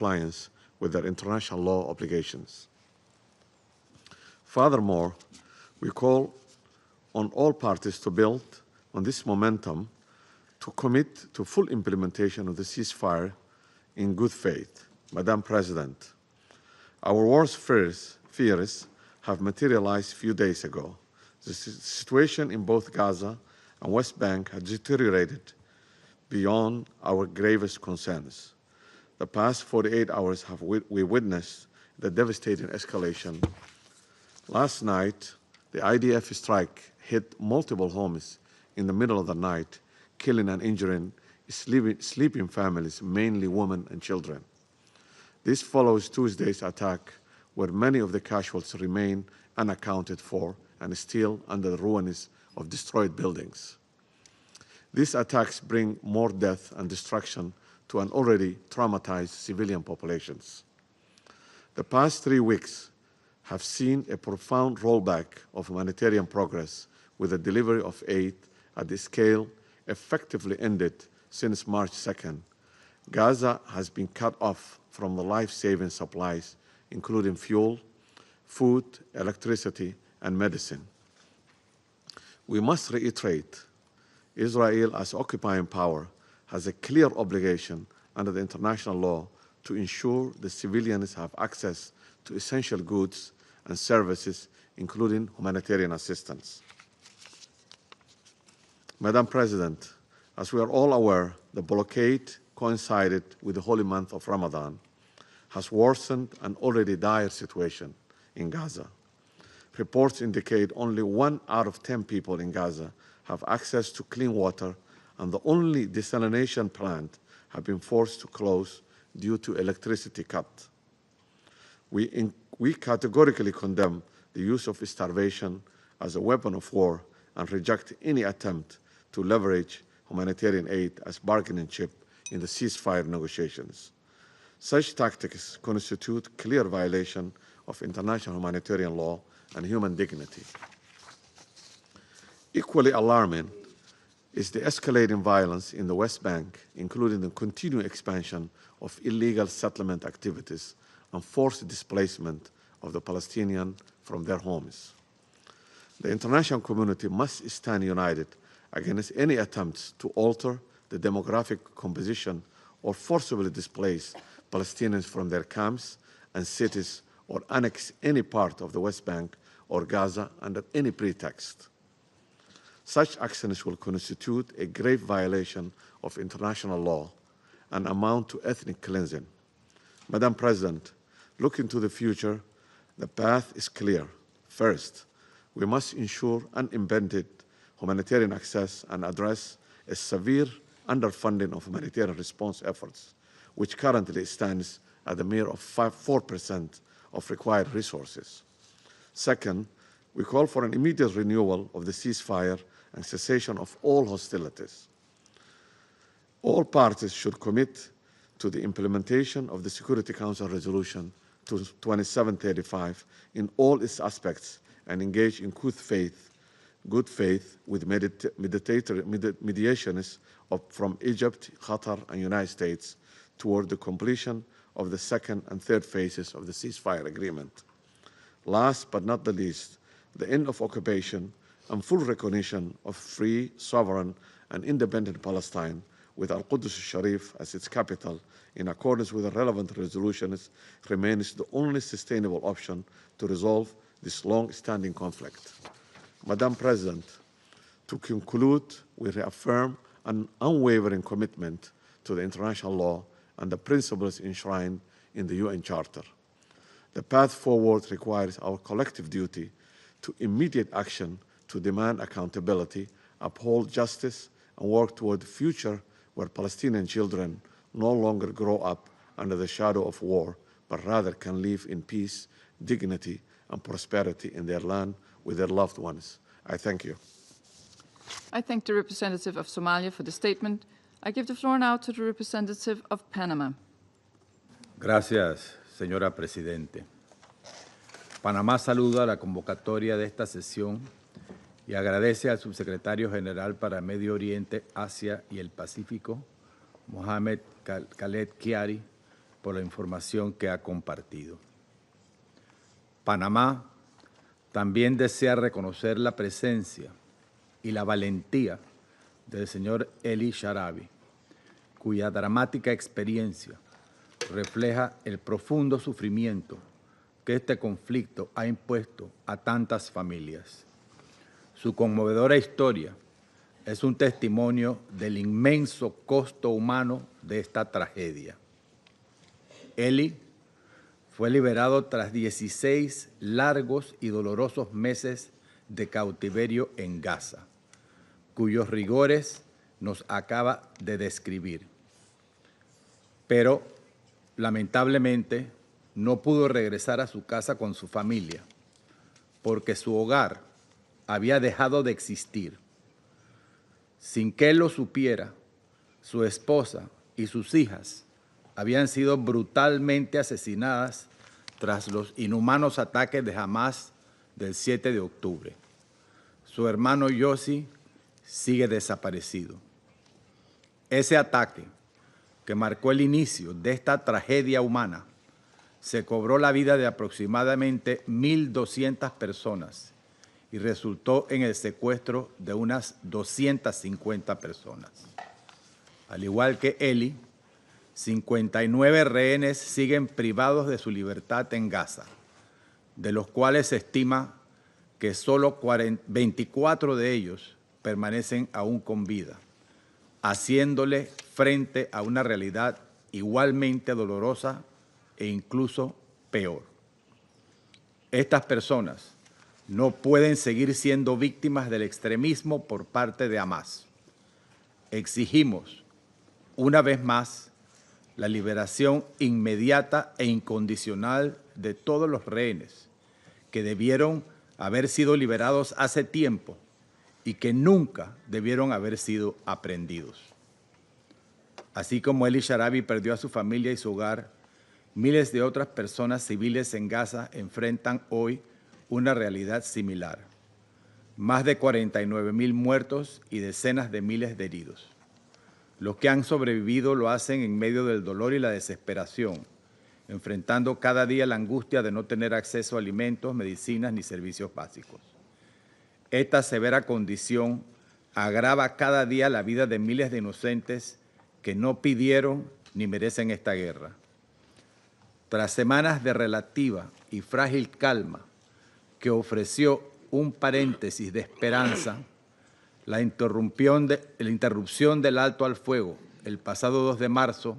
compliance with their international law obligations. Furthermore, we call on all parties to build on this momentum to commit to full implementation of the ceasefire in good faith. Madam President, our worst fears have materialized a few days ago. The situation in both Gaza and West Bank has deteriorated beyond our gravest concerns. The past 48 hours we witnessed the devastating escalation. Last night, the IDF strike hit multiple homes in the middle of the night, killing and injuring sleeping families, mainly women and children. This follows Tuesday's attack, where many of the casualties remain unaccounted for and still under the ruins of destroyed buildings. These attacks bring more death and destruction to an already traumatized civilian populations. The past 3 weeks have seen a profound rollback of humanitarian progress, with the delivery of aid at the scale effectively ended since March 2nd. Gaza has been cut off from the life-saving supplies, including fuel, food, electricity, and medicine. We must reiterate, Israel, as occupying power, has a clear obligation under the international law to ensure the civilians have access to essential goods and services, including humanitarian assistance. Madam President, as we are all aware, the blockade coincided with the holy month of Ramadan, has worsened an already dire situation in Gaza. Reports indicate only 1 out of 10 people in Gaza have access to clean water, and the only desalination plant have been forced to close due to electricity cut. We categorically condemn the use of starvation as a weapon of war and reject any attempt to leverage humanitarian aid as bargaining chip in the ceasefire negotiations. Such tactics constitute clear violation of international humanitarian law and human dignity. Equally alarming is the escalating violence in the West Bank, including the continued expansion of illegal settlement activities and forced displacement of the Palestinians from their homes. The international community must stand united against any attempts to alter the demographic composition or forcibly displace Palestinians from their camps and cities or annex any part of the West Bank or Gaza under any pretext. Such actions will constitute a grave violation of international law and amount to ethnic cleansing. Madam President, looking to the future, the path is clear. First, we must ensure unimpeded humanitarian access and address a severe underfunding of humanitarian response efforts, which currently stands at a mere 4% of required resources. Second, we call for an immediate renewal of the ceasefire and cessation of all hostilities. All parties should commit to the implementation of the Security Council Resolution 2735 in all its aspects and engage in good faith with mediationists from Egypt, Qatar, and United States toward the completion of the second and third phases of the ceasefire agreement. Last but not the least, the end of occupation and full recognition of free, sovereign, and independent Palestine with Al-Quds al-Sharif as its capital, in accordance with the relevant resolutions, remains the only sustainable option to resolve this long-standing conflict. Madam President, to conclude, we reaffirm an unwavering commitment to the international law and the principles enshrined in the UN Charter. The path forward requires our collective duty to immediate action to demand accountability, uphold justice, and work toward a future where Palestinian children no longer grow up under the shadow of war, but rather can live in peace, dignity, and prosperity in their land with their loved ones. I thank you. I thank the representative of Somalia for the statement. I give the floor now to the representative of Panama. Gracias, señora Presidente. Panamá saluda la convocatoria de esta sesión y agradece al subsecretario general para Medio Oriente, Asia y el Pacífico, Mohamed Khaled Kyari, por la información que ha compartido. Panamá también desea reconocer la presencia y la valentía del señor Eli Sharabi, cuya dramática experiencia refleja el profundo sufrimiento que este conflicto ha impuesto a tantas familias. Su conmovedora historia es un testimonio del inmenso costo humano de esta tragedia. Eli fue liberado tras 16 largos y dolorosos meses de cautiverio en Gaza, cuyos rigores nos acaba de describir. Pero, lamentablemente, no pudo regresar a su casa con su familia, porque su hogar había dejado de existir. Sin que él lo supiera, su esposa y sus hijas habían sido brutalmente asesinadas tras los inhumanos ataques de Hamás del 7 de octubre. Su hermano Yossi sigue desaparecido. Ese ataque, que marcó el inicio de esta tragedia humana, se cobró la vida de aproximadamente 1.200 personas y resultó en el secuestro de unas 250 personas. Al igual que Eli, 59 rehenes siguen privados de su libertad en Gaza, de los cuales se estima que solo 24 de ellos permanecen aún con vida, haciéndole frente a una realidad igualmente dolorosa e incluso peor. Estas personas no pueden seguir siendo víctimas del extremismo por parte de Hamás. Exigimos, una vez más, la liberación inmediata e incondicional de todos los rehenes que debieron haber sido liberados hace tiempo y que nunca debieron haber sido aprehendidos. Así como Eli Sharabi perdió a su familia y su hogar, miles de otras personas civiles en Gaza enfrentan hoy una realidad similar. Más de 49.000 muertos y decenas de miles de heridos. Los que han sobrevivido lo hacen en medio del dolor y la desesperación, enfrentando cada día la angustia de no tener acceso a alimentos, medicinas ni servicios básicos. Esta severa condición agrava cada día la vida de miles de inocentes que no pidieron ni merecen esta guerra. Tras semanas de relativa y frágil calma que ofreció un paréntesis de esperanza, la interrupción del alto al fuego el pasado 2 de marzo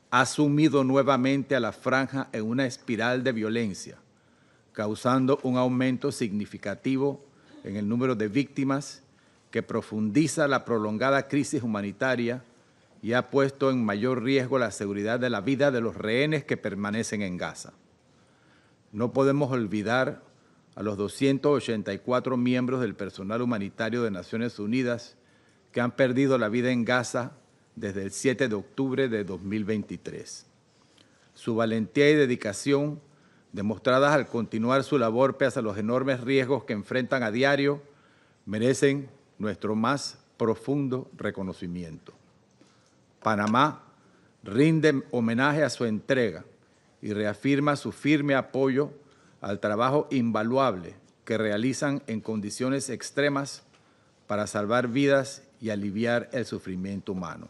ha sumido nuevamente a la franja en una espiral de violencia, causando un aumento significativo en el número de víctimas que profundiza la prolongada crisis humanitaria y ha puesto en mayor riesgo la seguridad de la vida de los rehenes que permanecen en Gaza. No podemos olvidar a los 284 miembros del personal humanitario de Naciones Unidas que han perdido la vida en Gaza desde el 7 de octubre de 2023. Su valentía y dedicación, demostradas al continuar su labor pese a los enormes riesgos que enfrentan a diario, merecen nuestro más profundo reconocimiento. Panamá rinde homenaje a su entrega y reafirma su firme apoyo al trabajo invaluable que realizan en condiciones extremas para salvar vidas y aliviar el sufrimiento humano.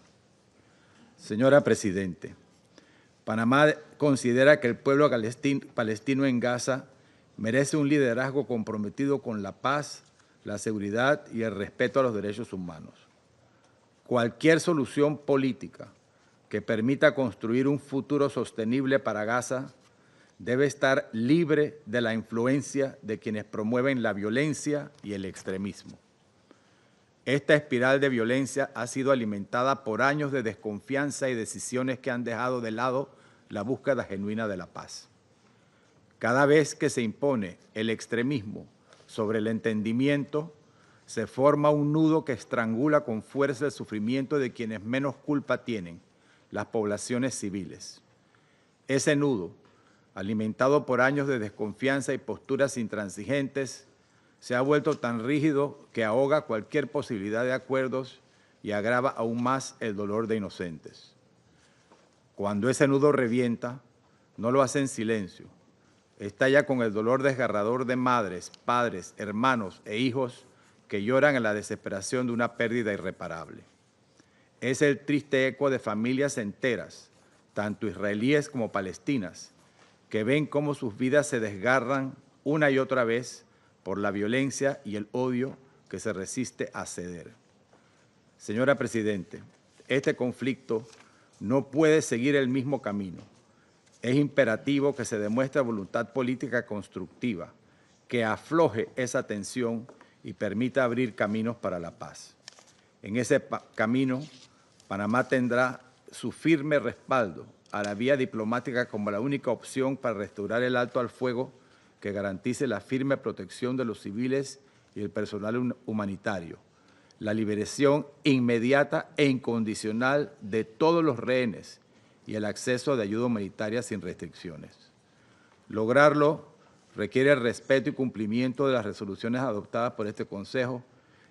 Señora Presidente, Panamá considera que el pueblo palestino en Gaza merece un liderazgo comprometido con la paz, la seguridad y el respeto a los derechos humanos. Cualquier solución política que permita construir un futuro sostenible para Gaza debe estar libre de la influencia de quienes promueven la violencia y el extremismo. Esta espiral de violencia ha sido alimentada por años de desconfianza y decisiones que han dejado de lado la búsqueda genuina de la paz. Cada vez que se impone el extremismo sobre el entendimiento, se forma un nudo que estrangula con fuerza el sufrimiento de quienes menos culpa tienen, las poblaciones civiles. Ese nudo, alimentado por años de desconfianza y posturas intransigentes, se ha vuelto tan rígido que ahoga cualquier posibilidad de acuerdos y agrava aún más el dolor de inocentes. Cuando ese nudo revienta, no lo hace en silencio. Estalla con el dolor desgarrador de madres, padres, hermanos e hijos que lloran en la desesperación de una pérdida irreparable. Es el triste eco de familias enteras, tanto israelíes como palestinas, que ven cómo sus vidas se desgarran una y otra vez por la violencia y el odio que se resiste a ceder. Señora Presidente, este conflicto no puede seguir el mismo camino. Es imperativo que se demuestre voluntad política constructiva, que afloje esa tensión y permita abrir caminos para la paz. En ese camino, Panamá tendrá su firme respaldo a la vía diplomática como la única opción para restaurar el alto al fuego que garantice la firme protección de los civiles y el personal humanitario, la liberación inmediata e incondicional de todos los rehenes y el acceso de ayuda humanitaria sin restricciones. Lograrlo requiere el respeto y cumplimiento de las resoluciones adoptadas por este Consejo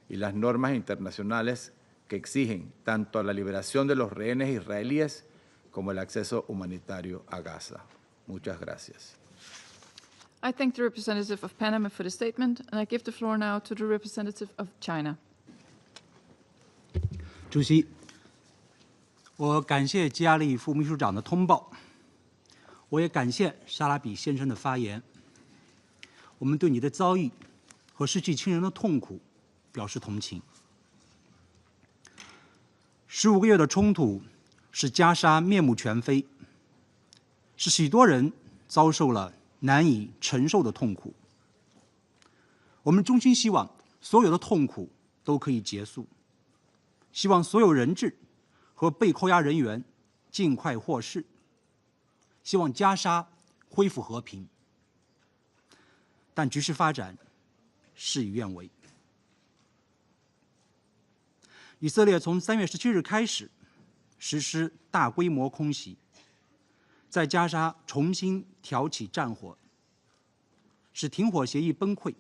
y las normas internacionales que exigen tanto la liberación de los rehenes israelíes como el acceso humanitario a Gaza. Muchas gracias. I thank the representative of Panama for the statement, and I give the floor now to the representative of China. 主席，我感谢基亚利副秘书长的通报，我也感谢沙拉比先生的发言。我们对你的遭遇和失去亲人的痛苦表示同情。15个月的冲突使加沙面目全非，使许多人遭受了难以承受的痛苦。我们衷心希望所有的痛苦都可以结束，希望所有人质和被扣押人员尽快获释，希望加沙恢复和平。但局势发展事与愿违。以色列从3月17日开始实施大规模空袭，在加沙重新挑起战火，使停火协议崩溃，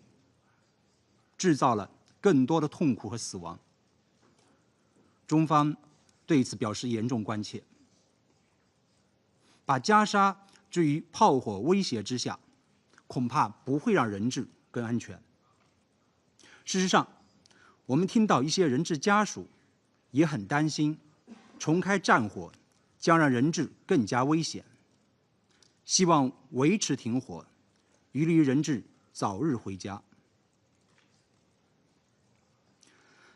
制造了更多的痛苦和死亡。中方对此表示严重关切。把加沙置于炮火威胁之下，恐怕不会让人质更安全。事实上，我们听到一些人质家属也很担心，重开战火将让人质更加危险。希望维持停火，有利于人质早日回家。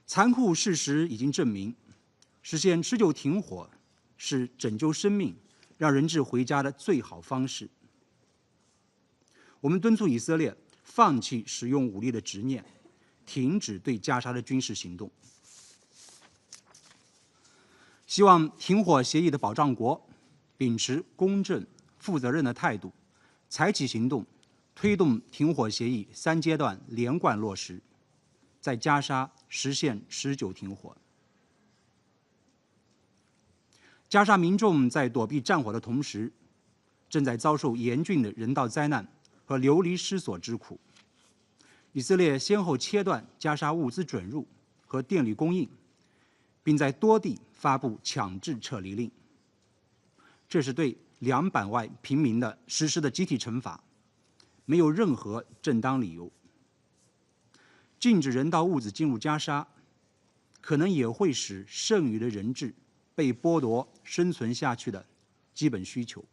残酷事实已经证明，实现持久停火是拯救生命、让人质回家的最好方式。我们敦促以色列放弃使用武力的执念，停止对加沙的军事行动。希望停火协议的保障国秉持公正、负责任的态度，采取行动，推动停火协议3阶段连贯落实，在加沙实现持久停火。加沙民众在躲避战火的同时，正在遭受严峻的人道灾难和流离失所之苦。以色列先后切断加沙物资准入和电力供应，并在多地发布强制撤离令。这是对200万平民的实施的集体惩罚，没有任何正当理由。禁止人道物资进入加沙，可能也会使剩余的人质被剥夺生存下去的基本需求。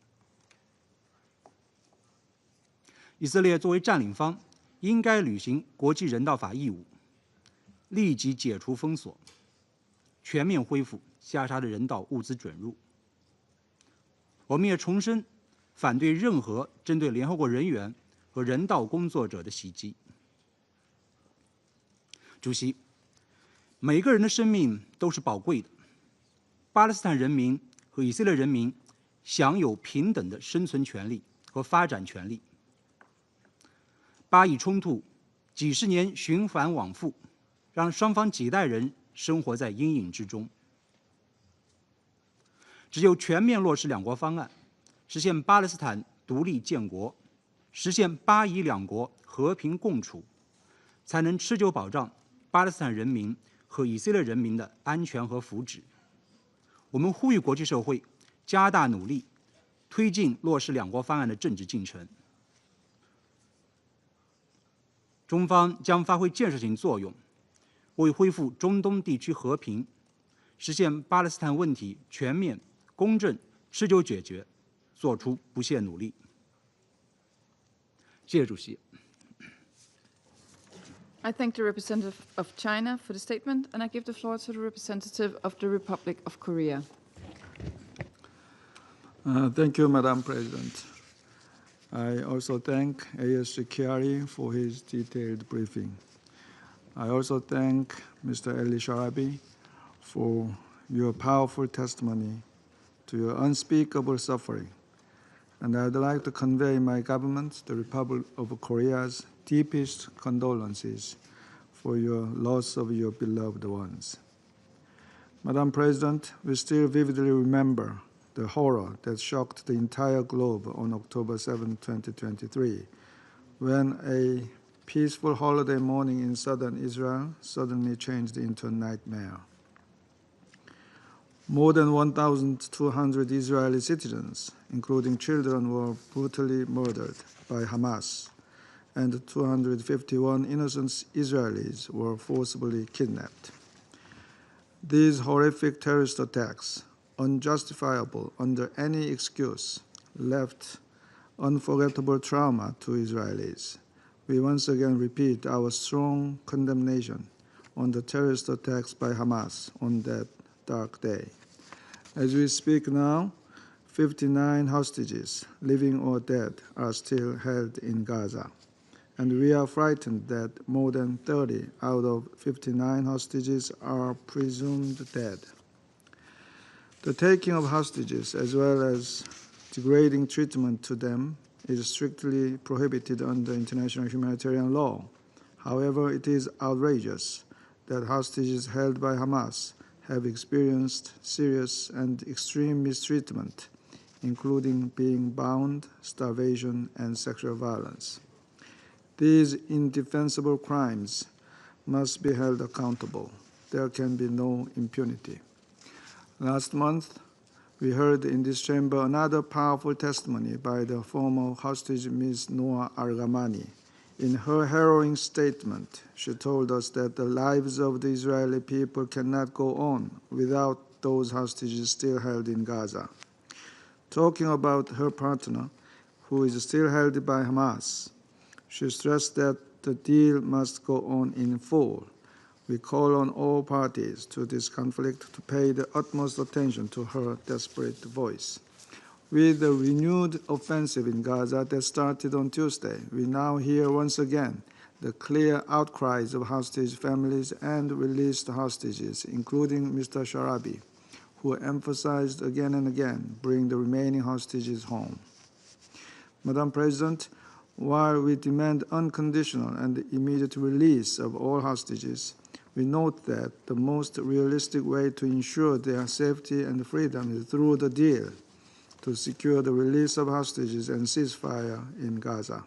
以色列作为占领方，应该履行国际人道法义务，立即解除封锁，全面恢复加沙的人道物资准入。我们也重申反对任何针对联合国人员和人道工作者的袭击。主席，每个人的生命都是宝贵的。巴勒斯坦人民和以色列人民享有平等的生存权利和发展权利。巴以冲突几十年循环往复，让双方几代人生活在阴影之中。只有全面落实两国方案，实现巴勒斯坦独立建国，实现巴以两国和平共处，才能持久保障巴勒斯坦人民和以色列人民的安全和福祉。我们呼吁国际社会加大努力，推进落实两国方案的政治进程。中方将发挥建设性作用，为恢复中东地区和平，实现巴勒斯坦问题全面、公正、持久解决，做出不懈努力。谢谢主席。I thank the representative of China for the statement, and I give the floor to the representative of the Republic of Korea. Thank you, Madam President. I also thank ASG Chiari for his detailed briefing. I also thank Mr. Eli Sharabi for your powerful testimony to your unspeakable suffering. And I'd like to convey my government, the Republic of Korea's deepest condolences for your loss of your beloved ones. Madam President, we still vividly remember the horror that shocked the entire globe on October 7, 2023, when a peaceful holiday morning in southern Israel suddenly changed into a nightmare. More than 1,200 Israeli citizens, including children, were brutally murdered by Hamas, and 251 innocent Israelis were forcibly kidnapped. These horrific terrorist attacks, unjustifiable under any excuse, left unforgettable trauma to Israelis. We once again repeat our strong condemnation on the terrorist attacks by Hamas on that dark day. As we speak now, 59 hostages, living or dead, are still held in Gaza, and we are frightened that more than 30 out of 59 hostages are presumed dead. The taking of hostages, as well as degrading treatment to them, is strictly prohibited under international humanitarian law. However, it is outrageous that hostages held by Hamas have experienced serious and extreme mistreatment, including being bound, starvation, and sexual violence. These indefensible crimes must be held accountable. There can be no impunity. Last month, we heard in this chamber another powerful testimony by the former hostage Ms. Noa Argamani. In her harrowing statement, she told us that the lives of the Israeli people cannot go on without those hostages still held in Gaza. Talking about her partner, who is still held by Hamas, she stressed that the deal must go on in full. We call on all parties to this conflict to pay the utmost attention to her desperate voice. With the renewed offensive in Gaza that started on Tuesday, we now hear once again the clear outcries of hostage families and released hostages, including Mr. Sharabi, who emphasized again and again, bring the remaining hostages home. Madam President, while we demand unconditional and immediate release of all hostages, we note that the most realistic way to ensure their safety and freedom is through the deal to secure the release of hostages and ceasefire in Gaza.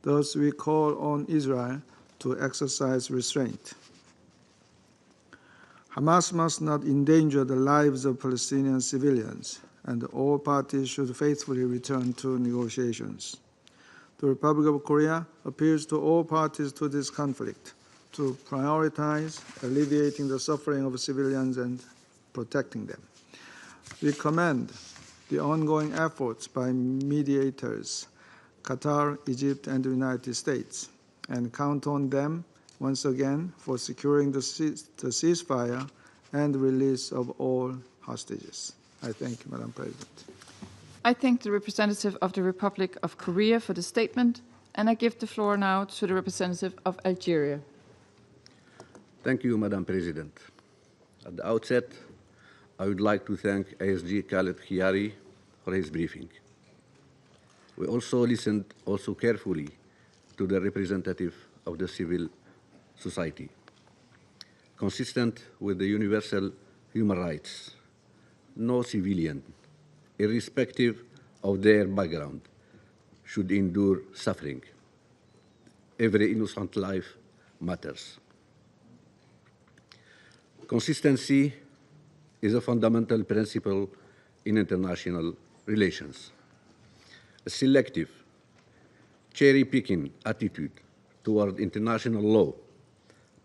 Thus, we call on Israel to exercise restraint. Hamas must not endanger the lives of Palestinian civilians, and all parties should faithfully return to negotiations. The Republic of Korea appeals to all parties to this conflict to prioritize alleviating the suffering of civilians and protecting them. We commend the ongoing efforts by mediators, Qatar, Egypt, and the United States, and count on them once again for securing the ceasefire and the release of all hostages. I thank you, Madam President. I thank the representative of the Republic of Korea for the statement, and I give the floor now to the representative of Algeria. Thank you, Madam President. At the outset, I would like to thank ASG Khaled Khiari for his briefing. We also listened carefully to the representative of the civil society. Consistent with the universal human rights, no civilian, irrespective of their background, should endure suffering. Every innocent life matters. Consistency is a fundamental principle in international relations. A selective, cherry-picking attitude toward international law,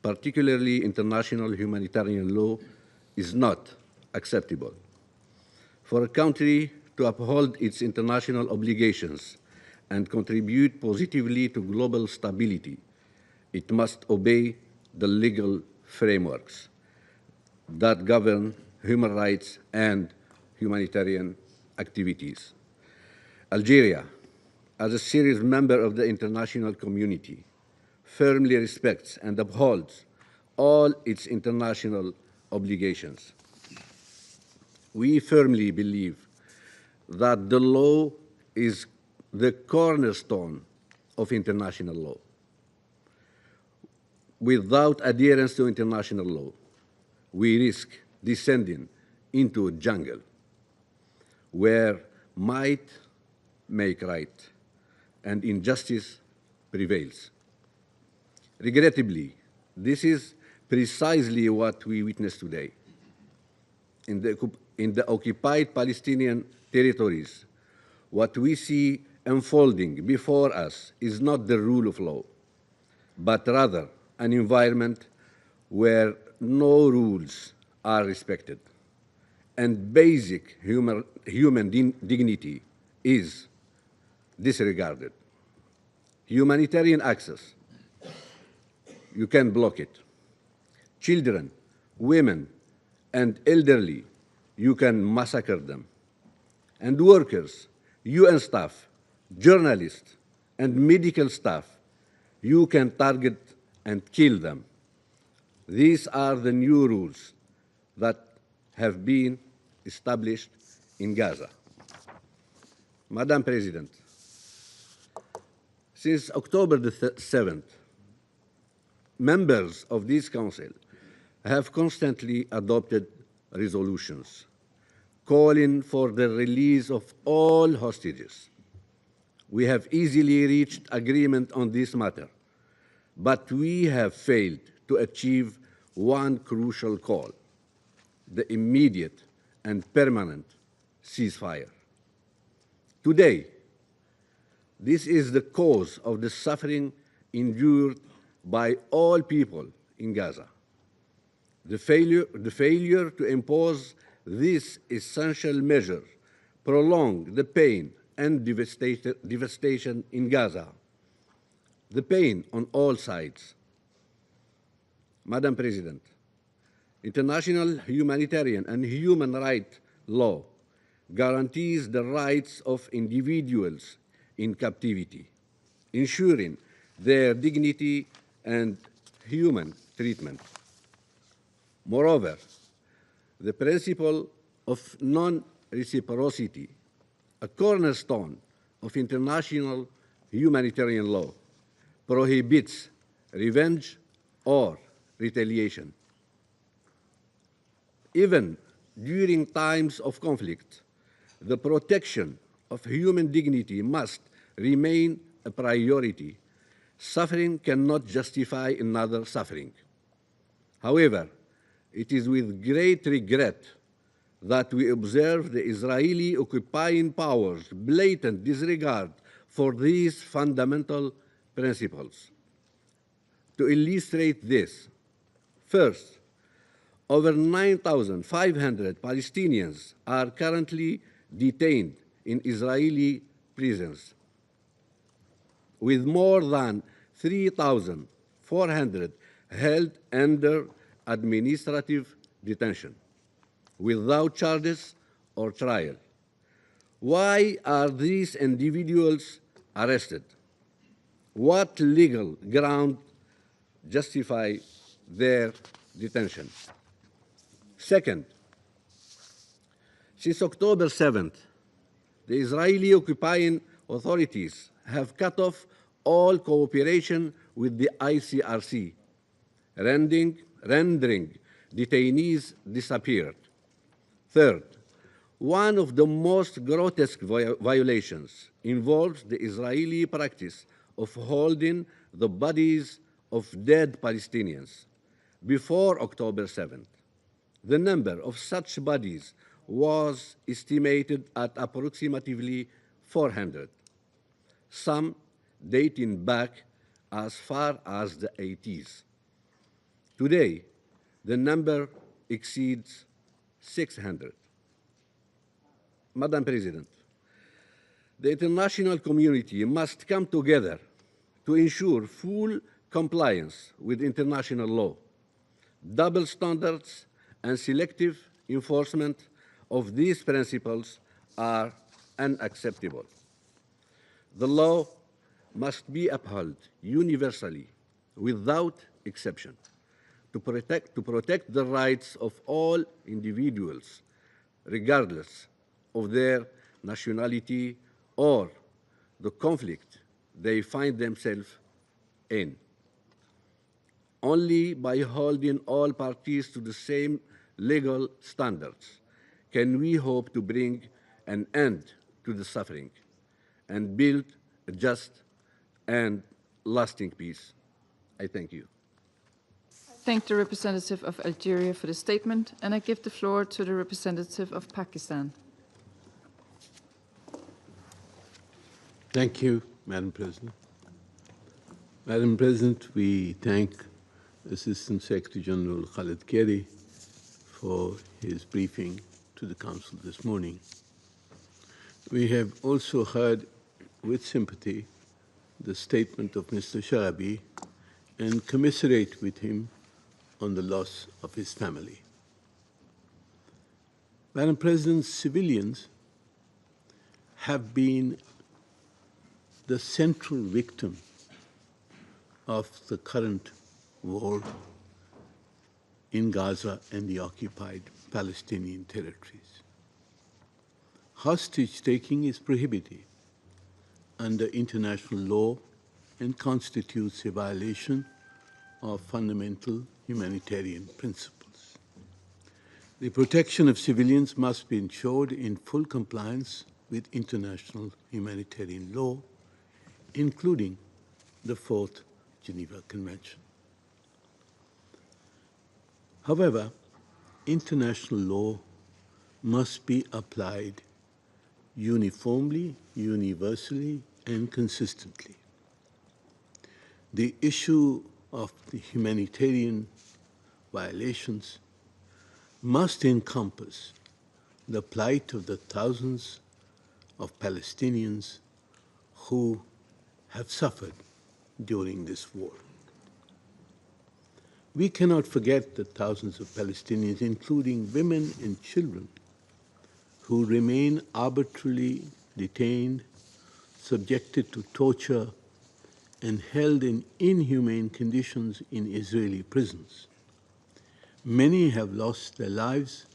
particularly international humanitarian law, is not acceptable. For a country to uphold its international obligations and contribute positively to global stability, it must obey the legal frameworks that govern human rights and humanitarian activities. Algeria, as a serious member of the international community, firmly respects and upholds all its international obligations. We firmly believe that the law is the cornerstone of international law. Without adherence to international law, we risk descending into a jungle where might make right and injustice prevails. Regrettably, this is precisely what we witness today. In the occupied Palestinian territories, what we see unfolding before us is not the rule of law, but rather an environment where no rules are respected and basic human dignity is disregarded. Humanitarian access, you can block it. Children, women, and elderly, you can massacre them. And workers, UN staff, journalists, and medical staff, you can target and kill them. These are the new rules that have been established in Gaza. Madam President, since October the 7th, members of this Council have constantly adopted resolutions calling for the release of all hostages. We have easily reached agreement on this matter, but we have failed to achieve one crucial call: the immediate and permanent ceasefire. Today, this is the cause of the suffering endured by all people in Gaza. The failure to impose this essential measure prolonged the pain and devastation in Gaza, the pain on all sides. Madam President, international humanitarian and human rights law guarantees the rights of individuals in captivity, ensuring their dignity and human treatment. Moreover, the principle of non-reciprocity, a cornerstone of international humanitarian law, prohibits revenge or retaliation. Even during times of conflict, the protection of human dignity must remain a priority. Suffering cannot justify another suffering. However, it is with great regret that we observe the Israeli occupying powers' blatant disregard for these fundamental principles. To illustrate this, first, over 9,500 Palestinians are currently detained in Israeli prisons, with more than 3,400 held under administrative detention, without charges or trial. Why are these individuals arrested? What legal ground justify their detention? Second, since October 7th, the Israeli occupying authorities have cut off all cooperation with the ICRC, rendering detainees disappeared. Third, one of the most grotesque violations involves the Israeli practice of holding the bodies of dead Palestinians. Before October 7th, the number of such bodies was estimated at approximately 400, some dating back as far as the 80s. Today, the number exceeds 600. Madam President, the international community must come together to ensure full compliance with international law. Double standards and selective enforcement of these principles are unacceptable. The law must be upheld universally, without exception, to protect the rights of all individuals, regardless of their nationality or the conflict they find themselves in. Only by holding all parties to the same legal standards can we hope to bring an end to the suffering and build a just and lasting peace. I thank you. Thank the representative of Algeria for the statement, and I give the floor to the representative of Pakistan. Thank you, Madam President. Madam President, we thank Assistant Secretary General Khalid Keri for his briefing to the Council this morning. We have also heard with sympathy the statement of Mr. Sharabi and commiserate with him on the loss of his family. Madam President, civilians have been the central victim of the current war in Gaza and the occupied Palestinian territories. Hostage-taking is prohibited under international law and constitutes a violation of fundamental humanitarian principles. The protection of civilians must be ensured in full compliance with international humanitarian law, including the Fourth Geneva Convention. However, international law must be applied uniformly, universally, and consistently. The issue of the humanitarian violations must encompass the plight of the thousands of Palestinians who have suffered during this war. We cannot forget the thousands of Palestinians, including women and children, who remain arbitrarily detained, subjected to torture, and held in inhumane conditions in Israeli prisons. Many have lost their lives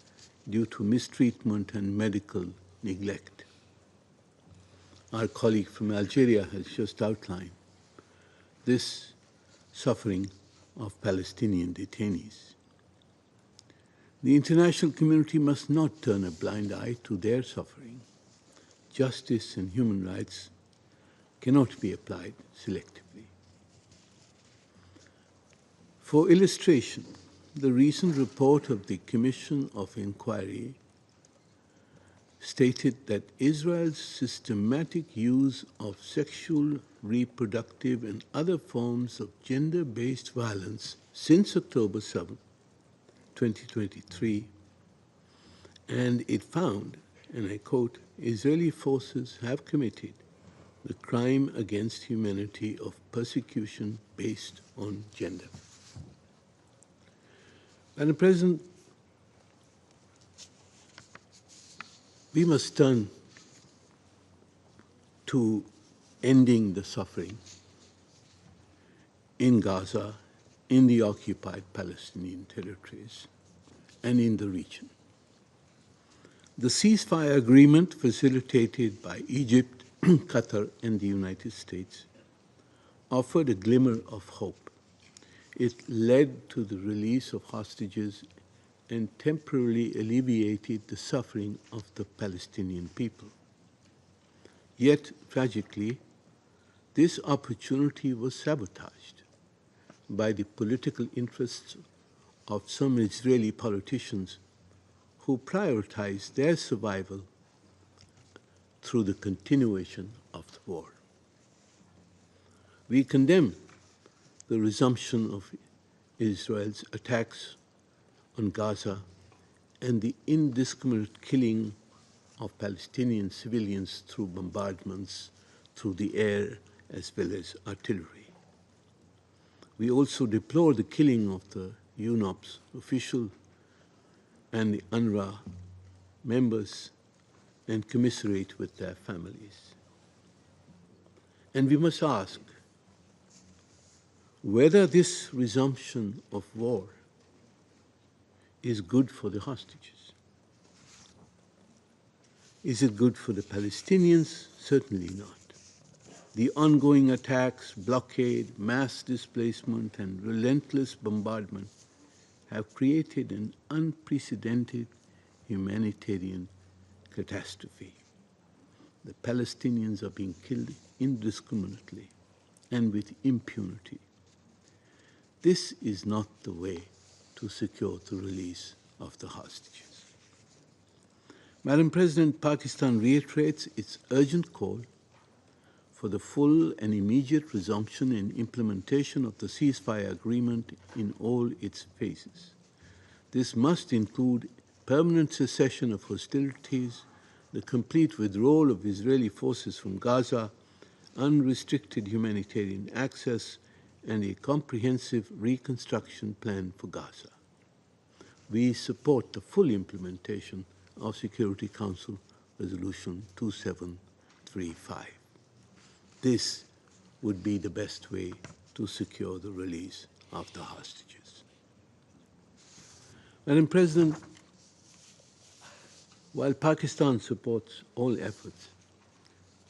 due to mistreatment and medical neglect. Our colleague from Algeria has just outlined this suffering of Palestinian detainees. The international community must not turn a blind eye to their suffering. Justice and human rights cannot be applied selectively. For illustration, the recent report of the Commission of Inquiry stated that Israel's systematic use of sexual, reproductive, and other forms of gender-based violence since October 7, 2023, and it found, and I quote, Israeli forces have committed the crime against humanity of persecution based on gender. Madam President, we must turn to ending the suffering in Gaza, in the occupied Palestinian territories, and in the region. The ceasefire agreement facilitated by Egypt, Qatar, and the United States offered a glimmer of hope. It led to the release of hostages and temporarily alleviated the suffering of the Palestinian people. Yet, tragically, this opportunity was sabotaged by the political interests of some Israeli politicians who prioritize their survival through the continuation of the war. We condemn the resumption of Israel's attacks on Gaza and the indiscriminate killing of Palestinian civilians through bombardments through the air as well as artillery. We also deplore the killing of the UNOPS official and the UNRWA members and commiserate with their families. And we must ask whether this resumption of war is good for the hostages. Is it good for the Palestinians? Certainly not. The ongoing attacks, blockade, mass displacement, and relentless bombardment have created an unprecedented humanitarian catastrophe. The Palestinians are being killed indiscriminately and with impunity. This is not the way to secure the release of the hostages. Madam President, Pakistan reiterates its urgent call for the full and immediate resumption and implementation of the ceasefire agreement in all its phases. This must include permanent cessation of hostilities, the complete withdrawal of Israeli forces from Gaza, unrestricted humanitarian access, and a comprehensive reconstruction plan for Gaza. We support the full implementation of Security Council Resolution 2735. This would be the best way to secure the release of the hostages. Madam President, while Pakistan supports all efforts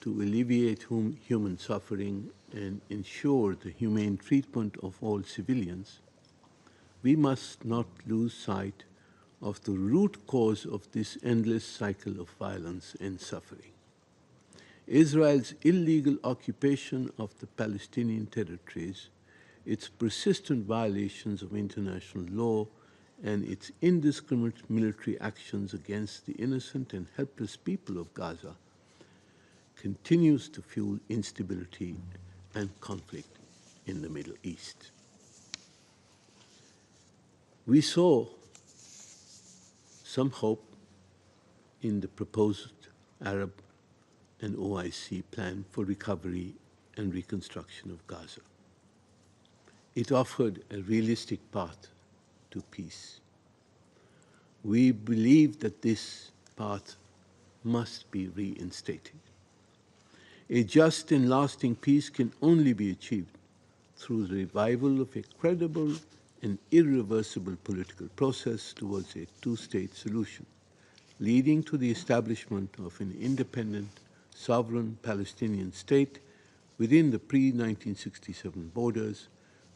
to alleviate human suffering and ensure the humane treatment of all civilians, we must not lose sight of the root cause of this endless cycle of violence and suffering. Israel's illegal occupation of the Palestinian territories, its persistent violations of international law, and its indiscriminate military actions against the innocent and helpless people of Gaza continues to fuel instability and conflict in the Middle East. We saw some hope in the proposed Arab and OIC plan for recovery and reconstruction of Gaza. It offered a realistic path to peace. We believe that this path must be reinstated. A just and lasting peace can only be achieved through the revival of a credible and irreversible political process towards a two-state solution, leading to the establishment of an independent, sovereign Palestinian state within the pre-1967 borders,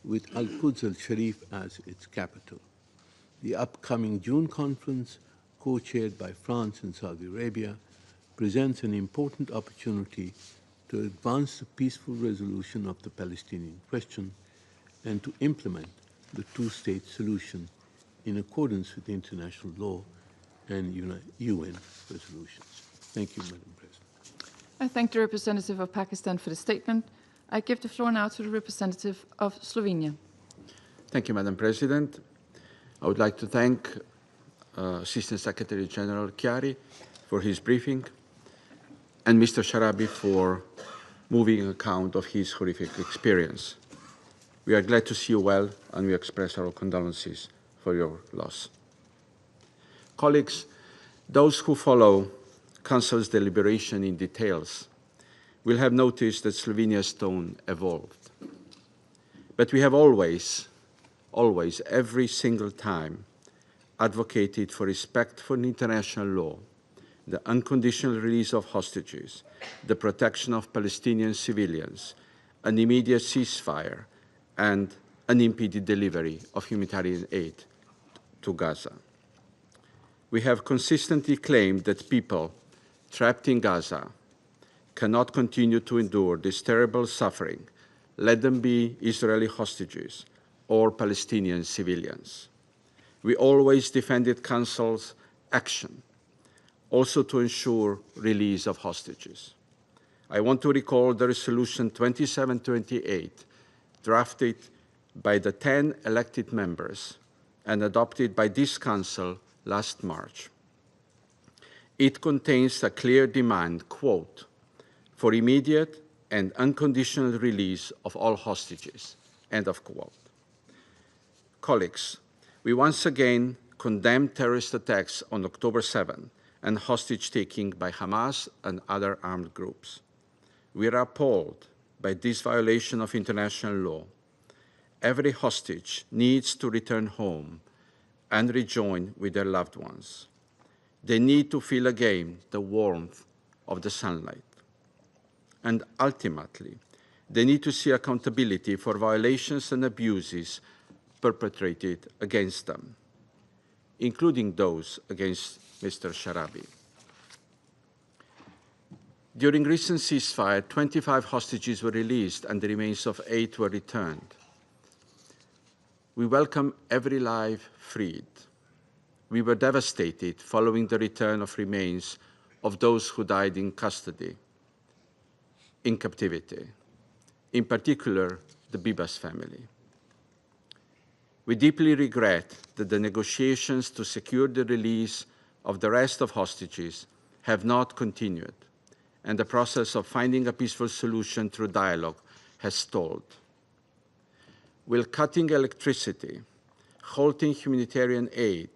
with Al-Quds al-Sharif as its capital. The upcoming June conference, co-chaired by France and Saudi Arabia, presents an important opportunity to advance the peaceful resolution of the Palestinian question and to implement the two-state solution in accordance with international law and UN resolutions. Thank you, Madam President. I thank the representative of Pakistan for the statement. I give the floor now to the representative of Slovenia. Thank you, Madam President. I would like to thank Assistant Secretary General Chiari for his briefing and Mr. Sharabi for moving account of his horrific experience. We are glad to see you well, and we express our condolences for your loss. Colleagues, those who follow Council's deliberation in details will have noticed that Slovenia's tone evolved. But we have always, every single time, advocated for respect for international law, the unconditional release of hostages, the protection of Palestinian civilians, an immediate ceasefire, and unimpeded delivery of humanitarian aid to Gaza. We have consistently claimed that people trapped in Gaza cannot continue to endure this terrible suffering, let them be Israeli hostages or Palestinian civilians. We always defended Council's action, also to ensure release of hostages. I want to recall the Resolution 2728, drafted by the 10 elected members and adopted by this Council last March. It contains a clear demand, quote, for immediate and unconditional release of all hostages, end of quote. Colleagues, we once again condemn terrorist attacks on October 7 and hostage-taking by Hamas and other armed groups. We are appalled by this violation of international law. Every hostage needs to return home and rejoin with their loved ones. They need to feel again the warmth of the sunlight. And ultimately, they need to see accountability for violations and abuses perpetrated against them, including those against Mr. Sharabi. During recent ceasefire, 25 hostages were released and the remains of 8 were returned. We welcome every life freed. We were devastated following the return of remains of those who died in custody, in captivity, in particular the Bibas family. We deeply regret that the negotiations to secure the release of the rest of hostages have not continued, and the process of finding a peaceful solution through dialogue has stalled. Will cutting electricity, halting humanitarian aid,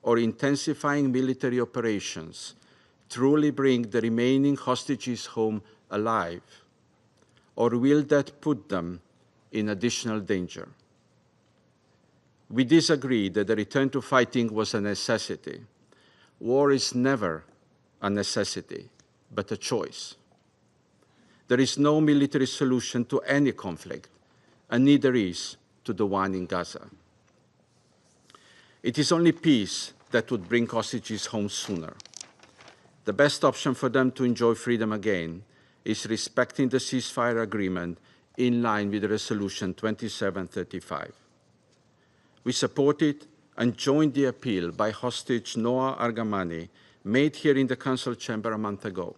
or intensifying military operations truly bring the remaining hostages home alive, or will that put them in additional danger? We disagree that the return to fighting was a necessity. War is never a necessity, but a choice. There is no military solution to any conflict, and neither is to the one in Gaza. It is only peace that would bring hostages home sooner. The best option for them to enjoy freedom again is respecting the ceasefire agreement in line with Resolution 2735. We support it and joined the appeal by hostage Noah Argamani made here in the Council chamber a month ago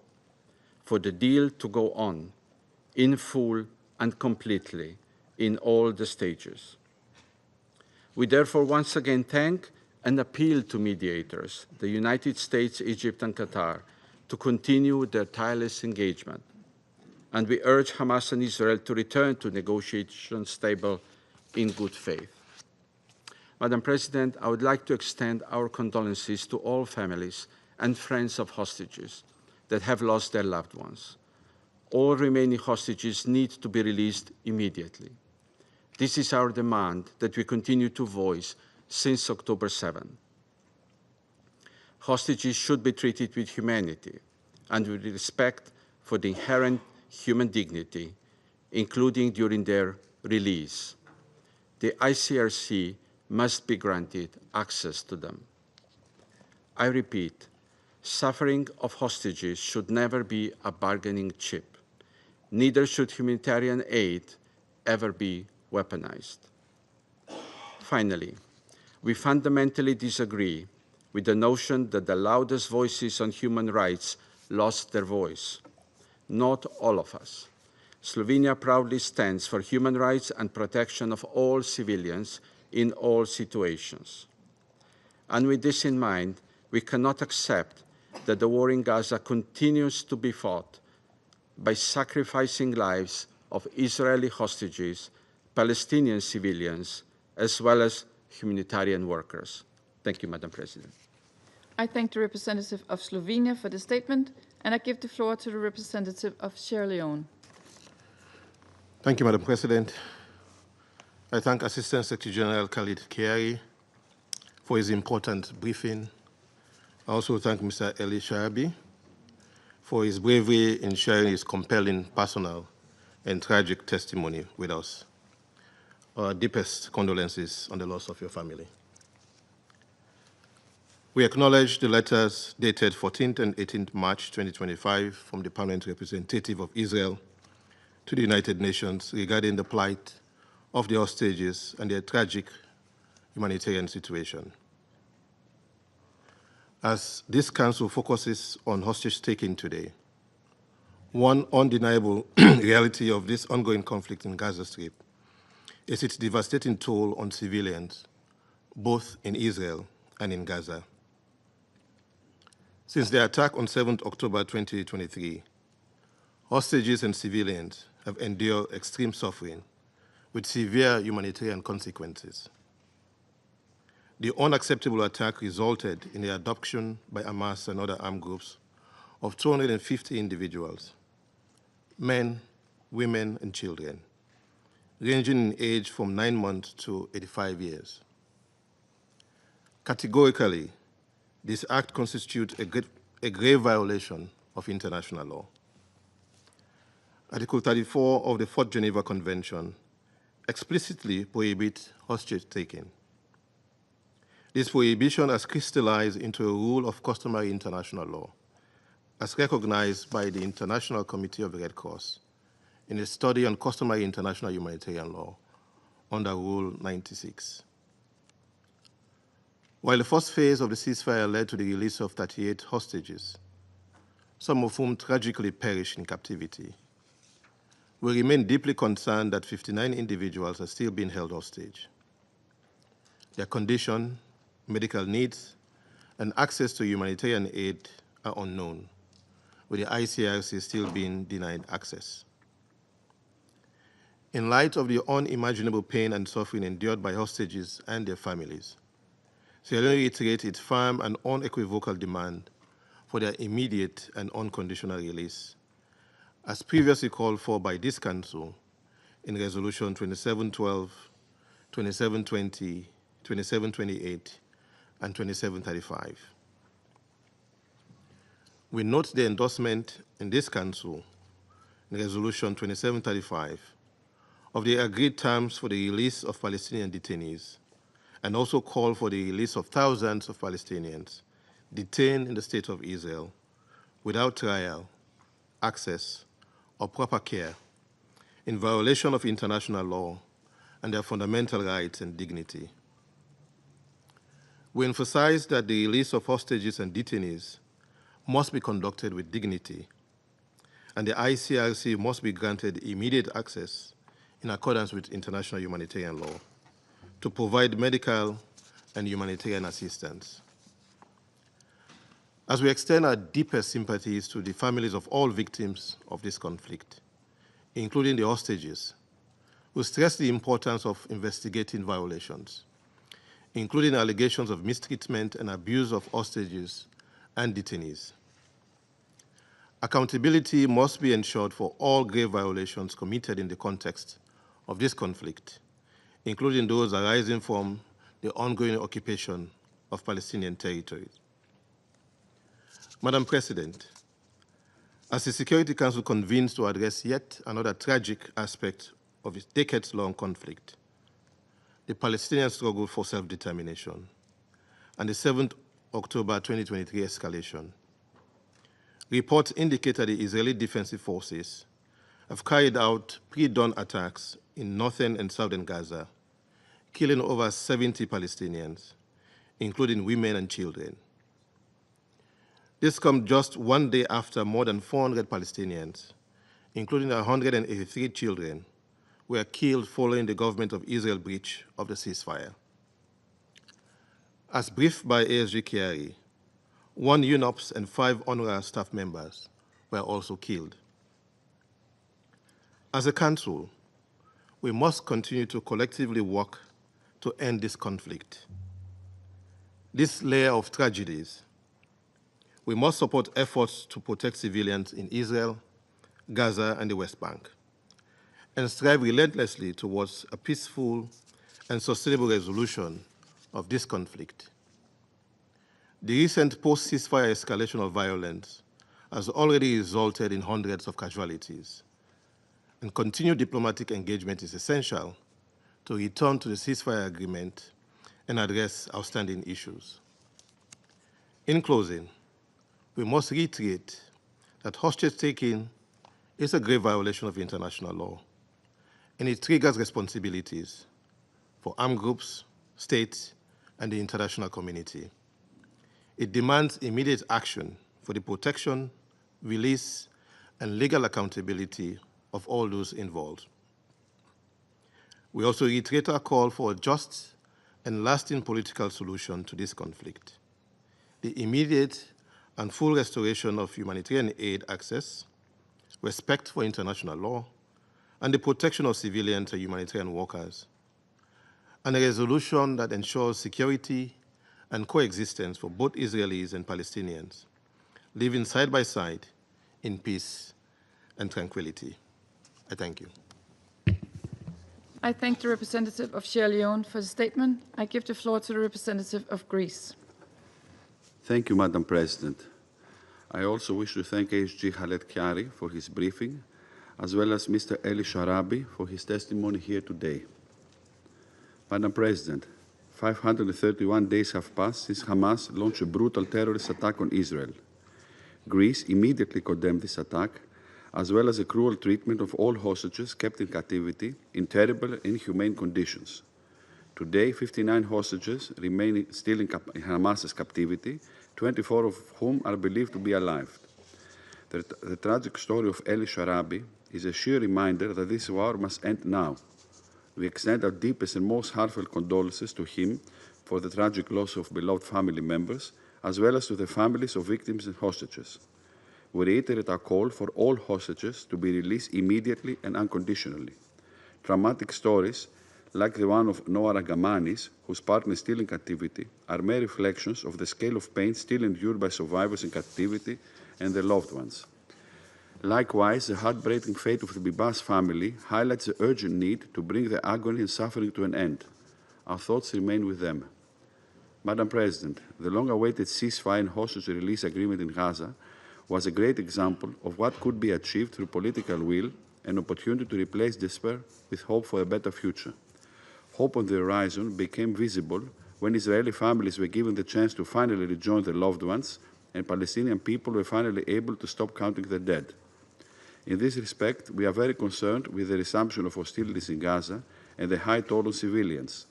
for the deal to go on in full and completely in all the stages. We therefore once again thank and appeal to mediators, the United States, Egypt, and Qatar, to continue their tireless engagement. And we urge Hamas and Israel to return to negotiations table in good faith. Madam President, I would like to extend our condolences to all families and friends of hostages that have lost their loved ones. All remaining hostages need to be released immediately. This is our demand that we continue to voice since October 7. Hostages should be treated with humanity and with respect for the inherent human dignity, including during their release. The ICRC must be granted access to them. I repeat, suffering of hostages should never be a bargaining chip. Neither should humanitarian aid ever be weaponized. Finally, we fundamentally disagree with the notion that the loudest voices on human rights lost their voice. Not all of us. Slovenia proudly stands for human rights and protection of all civilians in all situations. And with this in mind, we cannot accept that the war in Gaza continues to be fought by sacrificing lives of Israeli hostages, Palestinian civilians, as well as humanitarian workers. Thank you, Madam President. I thank the representative of Slovenia for the statement, and I give the floor to the representative of Sierra Leone. Thank you, Madam President. I thank Assistant Secretary General Khalid Kiari for his important briefing. I also thank Mr. Eli Sharabi for his bravery in sharing his compelling personal and tragic testimony with us. Our deepest condolences on the loss of your family. We acknowledge the letters dated 14th and 18th March 2025 from the Permanent Representative of Israel to the United Nations regarding the plight of the hostages and their tragic humanitarian situation. as this Council focuses on hostage-taking today. One undeniable reality of this ongoing conflict in Gaza Strip is its devastating toll on civilians, both in Israel and in Gaza. Since the attack on 7th October 2023, hostages and civilians have endured extreme suffering with severe humanitarian consequences. The unacceptable attack resulted in the abduction by Hamas and other armed groups of 250 individuals, men, women, and children, ranging in age from 9 months to 85 years. Categorically, this act constitutes a grave violation of international law. Article 34 of the Fourth Geneva Convention explicitly prohibits hostage-taking. This prohibition has crystallized into a rule of customary international law, as recognized by the International Committee of the Red Cross in a study on customary international humanitarian law under Rule 96. While the first phase of the ceasefire led to the release of 38 hostages, some of whom tragically perished in captivity, we remain deeply concerned that 59 individuals are still being held hostage. Their condition, medical needs, and access to humanitarian aid are unknown, with the ICRC still being denied access. In light of the unimaginable pain and suffering endured by hostages and their families, Sierra Leone reiterates its firm and unequivocal demand for their immediate and unconditional release, as previously called for by this Council in Resolution 2712, 2720, 2728, and 2735. We note the endorsement in this Council in Resolution 2735 of the agreed terms for the release of Palestinian detainees, and also call for the release of thousands of Palestinians detained in the State of Israel without trial, access, or proper care, in violation of international law and their fundamental rights and dignity. We emphasize that the release of hostages and detainees must be conducted with dignity, and the ICRC must be granted immediate access in accordance with international humanitarian law to provide medical and humanitarian assistance. As we extend our deepest sympathies to the families of all victims of this conflict, including the hostages, we stress the importance of investigating violations, including allegations of mistreatment and abuse of hostages and detainees. Accountability must be ensured for all grave violations committed in the context of this conflict, including those arising from the ongoing occupation of Palestinian territories. Madam President, as the Security Council convenes to address yet another tragic aspect of its decades-long conflict, the Palestinian struggle for self-determination, and the 7th October 2023 escalation, reports indicate that the Israeli defensive forces have carried out pre-dawn attacks in northern and southern Gaza, killing over 70 Palestinians, including women and children. This comes just one day after more than 400 Palestinians, including 183 children, were killed following the government of Israel's breach of the ceasefire. As briefed by ASG Chiari, 1 UNOPS and 5 UNRWA staff members were also killed. As a Council, we must continue to collectively work to end this conflict. This layer of tragedies, we must support efforts to protect civilians in Israel, Gaza, and the West Bank, and strive relentlessly towards a peaceful and sustainable resolution of this conflict. The recent post-ceasefire escalation of violence has already resulted in hundreds of casualties, and continued diplomatic engagement is essential to return to the ceasefire agreement and address outstanding issues. In closing, we must reiterate that hostage-taking is a grave violation of international law, and it triggers responsibilities for armed groups, states, and the international community. It demands immediate action for the protection, release, and legal accountability of all those involved. We also reiterate our call for a just and lasting political solution to this conflict. The immediate and full restoration of humanitarian aid access, respect for international law, and the protection of civilians and humanitarian workers, and a resolution that ensures security and coexistence for both Israelis and Palestinians, living side by side in peace and tranquility. I thank you. I thank the representative of Sierra Leone for the statement. I give the floor to the representative of Greece. Thank you, Madam President. I also wish to thank ASG Khaled Khiari for his briefing, as well as Mr. Eli Sharabi for his testimony here today. Madam President, 531 days have passed since Hamas launched a brutal terrorist attack on Israel. Greece immediately condemned this attack, as well as the cruel treatment of all hostages kept in captivity in terrible and inhumane conditions. Today, 59 hostages remain still in Hamas's captivity, 24 of whom are believed to be alive. The tragic story of Eli Sharabi is a sheer reminder that this war must end now. We extend our deepest and most heartfelt condolences to him for the tragic loss of beloved family members, as well as to the families of victims and hostages. We reiterate our call for all hostages to be released immediately and unconditionally. Traumatic stories, like the one of Noah Ragamanis, whose partner is still in captivity, are mere reflections of the scale of pain still endured by survivors in captivity and their loved ones. Likewise, the heartbreaking fate of the Bibas family highlights the urgent need to bring the agony and suffering to an end. Our thoughts remain with them. Madam President, the long-awaited ceasefire and hostage release agreement in Gaza was a great example of what could be achieved through political will and opportunity to replace despair with hope for a better future. Hope on the horizon became visible when Israeli families were given the chance to finally rejoin their loved ones and Palestinian people were finally able to stop counting their dead. In this respect, we are very concerned with the resumption of hostilities in Gaza and the high toll on civilians.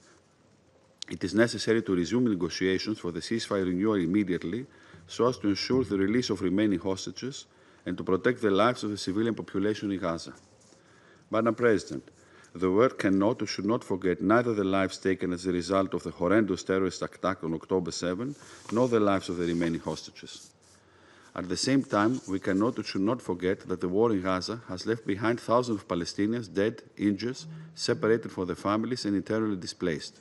It is necessary to resume negotiations for the ceasefire renewal immediately so as to ensure the release of remaining hostages and to protect the lives of the civilian population in Gaza. Madam President, the world cannot or should not forget neither the lives taken as a result of the horrendous terrorist attack on October 7, nor the lives of the remaining hostages. At the same time, we cannot or should not forget that the war in Gaza has left behind thousands of Palestinians dead, injured, separated from their families, and internally displaced.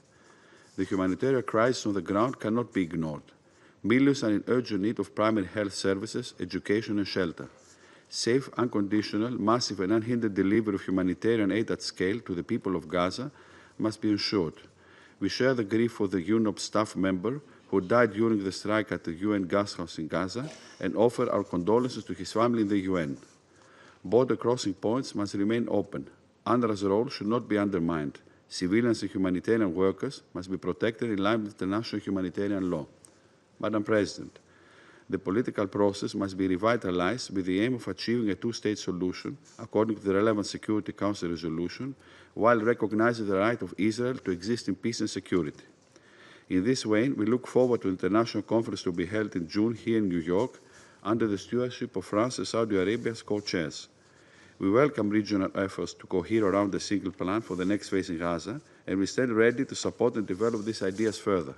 The humanitarian crisis on the ground cannot be ignored. Millions are in urgent need of primary health services, education, and shelter. Safe, unconditional, massive, and unhindered delivery of humanitarian aid at scale to the people of Gaza must be ensured. We share the grief for the UNOP staff member who died during the strike at the UN gas house in Gaza and offer our condolences to his family in the UN. Border crossing points must remain open. UNRWA's role should not be undermined. Civilians and humanitarian workers must be protected in line with international humanitarian law. Madam President, the political process must be revitalized with the aim of achieving a two-state solution according to the relevant Security Council resolution, while recognizing the right of Israel to exist in peace and security. In this way, we look forward to the international conference to be held in June here in New York under the stewardship of France and Saudi Arabia as co-chairs. We welcome regional efforts to cohere around a single plan for the next phase in Gaza, and we stand ready to support and develop these ideas further.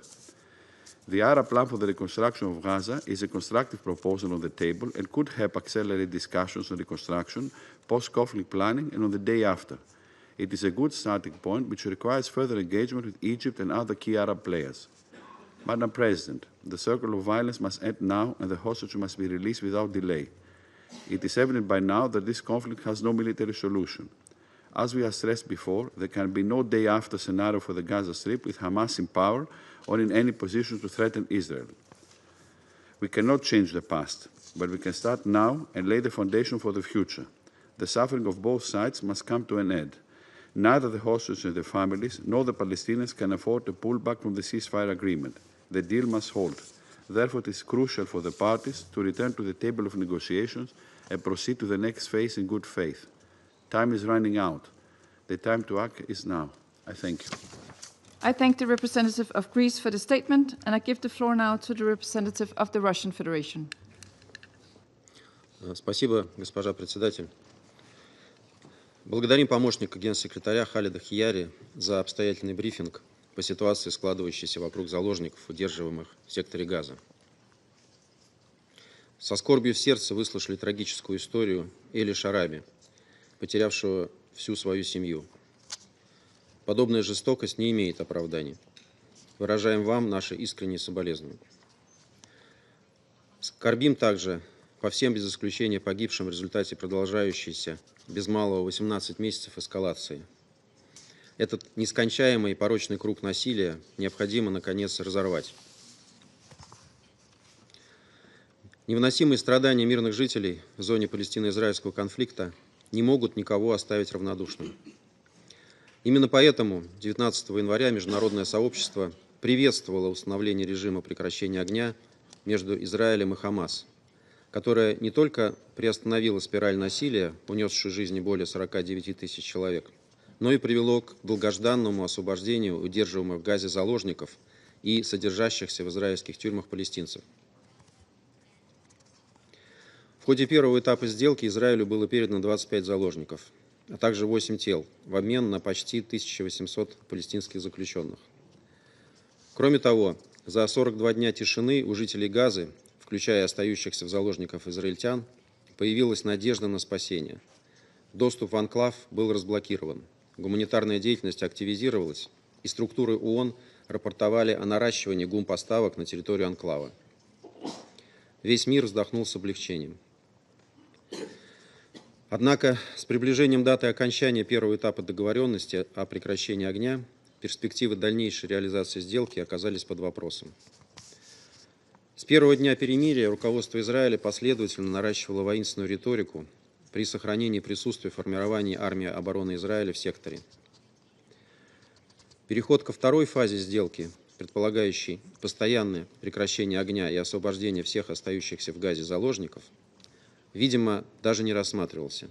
The Arab plan for the reconstruction of Gaza is a constructive proposal on the table and could help accelerate discussions on reconstruction, post-conflict planning, and on the day after. It is a good starting point which requires further engagement with Egypt and other key Arab players. Madam President, the circle of violence must end now and the hostages must be released without delay. It is evident by now that this conflict has no military solution. As we have stressed before, there can be no day-after scenario for the Gaza Strip with Hamas in power or in any position to threaten Israel. We cannot change the past, but we can start now and lay the foundation for the future. The suffering of both sides must come to an end. Neither the hostages and their families nor the Palestinians can afford to pull back from the ceasefire agreement. The deal must hold. Therefore, it is crucial for the parties to return to the table of negotiations and proceed to the next phase in good faith. Time is running out. The time to act is now. I thank you. I thank the representative of Greece for the statement, and I give the floor now to the representative of the Russian Federation. Спасибо, госпожа председатель. Благодарим помощника генсекретаря Халида Хияри за обстоятельный брифинг по ситуации, складывающейся вокруг заложников, удерживаемых в секторе Газа. Со скорбью в сердце выслушали трагическую историю Эли Шараби, потерявшего всю свою семью. Подобная жестокость не имеет оправданий. Выражаем вам наши искренние соболезнования. Скорбим также по всем без исключения погибшим в результате продолжающейся без малого 18 месяцев эскалации. Этот нескончаемый и порочный круг насилия необходимо, наконец, разорвать. Невыносимые страдания мирных жителей в зоне палестино-израильского конфликта не могут никого оставить равнодушным. Именно поэтому 19 января международное сообщество приветствовало установление режима прекращения огня между Израилем и Хамас, которое не только приостановило спираль насилия, унесшую жизни более 49 тысяч человек, но и привело к долгожданному освобождению удерживаемых в Газе заложников и содержащихся в израильских тюрьмах палестинцев. В ходе первого этапа сделки Израилю было передано 25 заложников, а также 8 тел в обмен на почти 1800 палестинских заключенных. Кроме того, за 42 дня тишины у жителей Газы, включая остающихся в заложниках израильтян, появилась надежда на спасение. Доступ в анклав был разблокирован, гуманитарная деятельность активизировалась, и структуры ООН рапортовали о наращивании гумпоставок на территорию анклава. Весь мир вздохнул с облегчением. Однако с приближением даты окончания первого этапа договоренности о прекращении огня перспективы дальнейшей реализации сделки оказались под вопросом. С первого дня перемирия руководство Израиля последовательно наращивало воинственную риторику при сохранении присутствия формирований армии обороны Израиля в секторе. Переход ко второй фазе сделки, предполагающей постоянное прекращение огня и освобождение всех остающихся в Газе заложников, видимо, даже не рассматривался.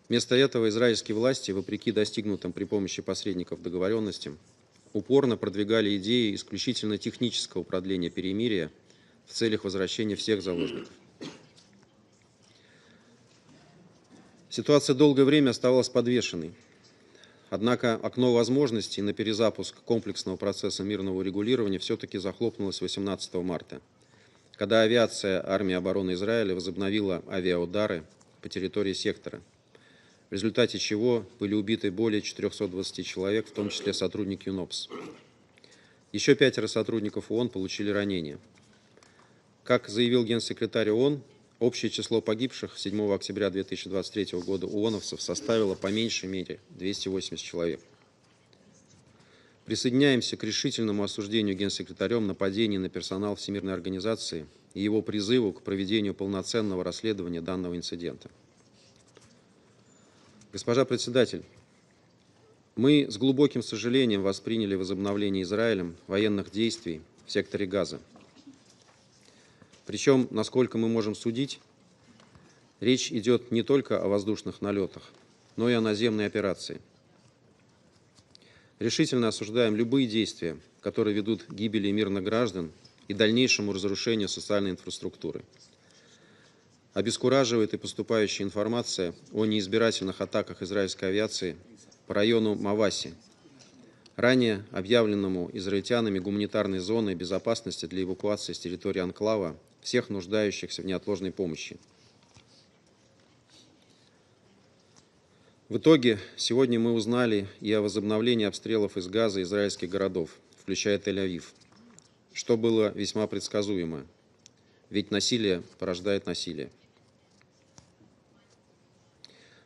Вместо этого израильские власти, вопреки достигнутым при помощи посредников договоренностям, упорно продвигали идеи исключительно технического продления перемирия в целях возвращения всех заложников. Ситуация долгое время оставалась подвешенной. Однако окно возможностей на перезапуск комплексного процесса мирного урегулирования все-таки захлопнулось 18 марта, когда авиация армии обороны Израиля возобновила авиаудары по территории сектора, в результате чего были убиты более 420 человек, в том числе сотрудники ЮНОПС. Еще 5 сотрудников ООН получили ранения. Как заявил генсекретарь ООН, общее число погибших 7 октября 2023 года ООНовцев составило по меньшей мере 280 человек. Присоединяемся к решительному осуждению генсекретарем нападений на персонал Всемирной организации и его призыву к проведению полноценного расследования данного инцидента. Госпожа председатель, мы с глубоким сожалением восприняли возобновление Израилем военных действий в секторе Газа. Причем, насколько мы можем судить, речь идет не только о воздушных налетах, но и о наземной операции. Решительно осуждаем любые действия, которые ведут к гибели мирных граждан и дальнейшему разрушению социальной инфраструктуры. Обескураживает и поступающая информация о неизбирательных атаках израильской авиации по району Маваси, ранее объявленному израильтянами гуманитарной зоной безопасности для эвакуации с территории анклава всех нуждающихся в неотложной помощи. В итоге, сегодня мы узнали и о возобновлении обстрелов из Газа израильских городов, включая Тель-Авив, что было весьма предсказуемо, ведь насилие порождает насилие.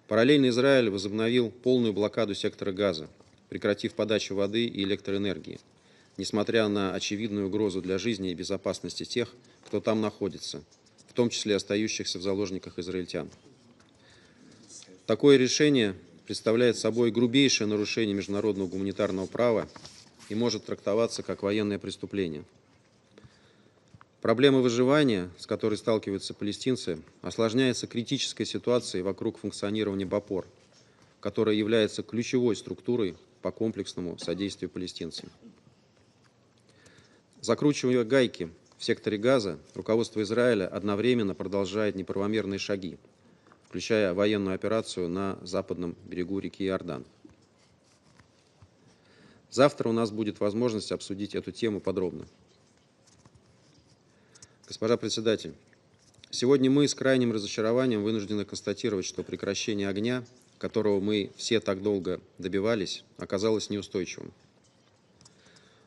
Параллельно Израиль возобновил полную блокаду сектора Газа, прекратив подачу воды и электроэнергии, несмотря на очевидную угрозу для жизни и безопасности тех, кто там находится, в том числе остающихся в заложниках израильтян. Такое решение представляет собой грубейшее нарушение международного гуманитарного права и может трактоваться как военное преступление. Проблема выживания, с которой сталкиваются палестинцы, осложняется критической ситуацией вокруг функционирования БАПОР, которая является ключевой структурой по комплексному содействию палестинцам. Закручивая гайки в секторе Газа, руководство Израиля одновременно продолжает неправомерные шаги, включая военную операцию на западном берегу реки Иордан. Завтра у нас будет возможность обсудить эту тему подробно. Госпожа председатель, сегодня мы с крайним разочарованием вынуждены констатировать, что прекращение огня, которого мы все так долго добивались, оказалось неустойчивым.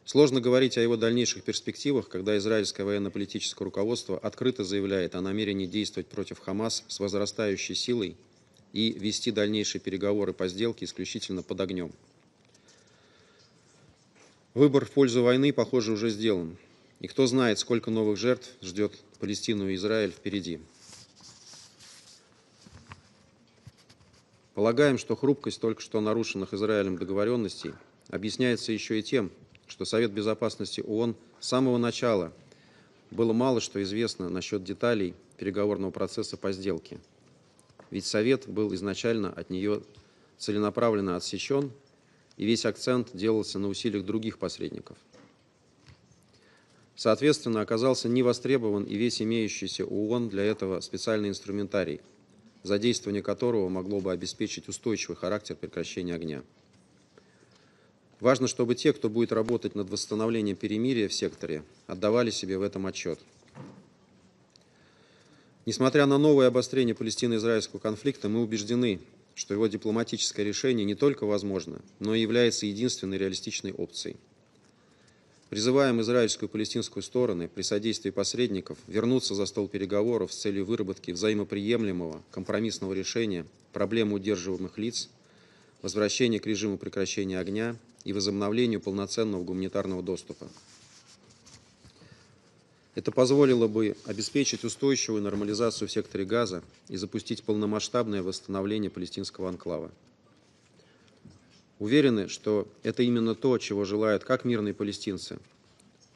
Сложно говорить о его дальнейших перспективах, когда израильское военно-политическое руководство открыто заявляет о намерении действовать против Хамас с возрастающей силой и вести дальнейшие переговоры по сделке исключительно под огнем. Выбор в пользу войны, похоже, уже сделан. И кто знает, сколько новых жертв ждет Палестину и Израиль впереди. Полагаем, что хрупкость только что нарушенных Израилем договоренностей объясняется еще и тем, что Совет Безопасности ООН с самого начала было мало что известно насчет деталей переговорного процесса по сделке. Ведь Совет был изначально от нее целенаправленно отсечен, и весь акцент делался на усилиях других посредников. Соответственно, оказался не востребован и весь имеющийся у ООН для этого специальный инструментарий, задействование которого могло бы обеспечить устойчивый характер прекращения огня. Важно, чтобы те, кто будет работать над восстановлением перемирия в секторе, отдавали себе в этом отчет. Несмотря на новое обострение палестино-израильского конфликта, мы убеждены, что его дипломатическое решение не только возможно, но и является единственной реалистичной опцией. Призываем израильскую и палестинскую стороны при содействии посредников вернуться за стол переговоров с целью выработки взаимоприемлемого компромиссного решения проблемы удерживаемых лиц, возвращения к режиму прекращения огня и возобновлению полноценного гуманитарного доступа. Это позволило бы обеспечить устойчивую нормализацию в секторе Газа и запустить полномасштабное восстановление палестинского анклава. Уверены, что это именно то, чего желают как мирные палестинцы,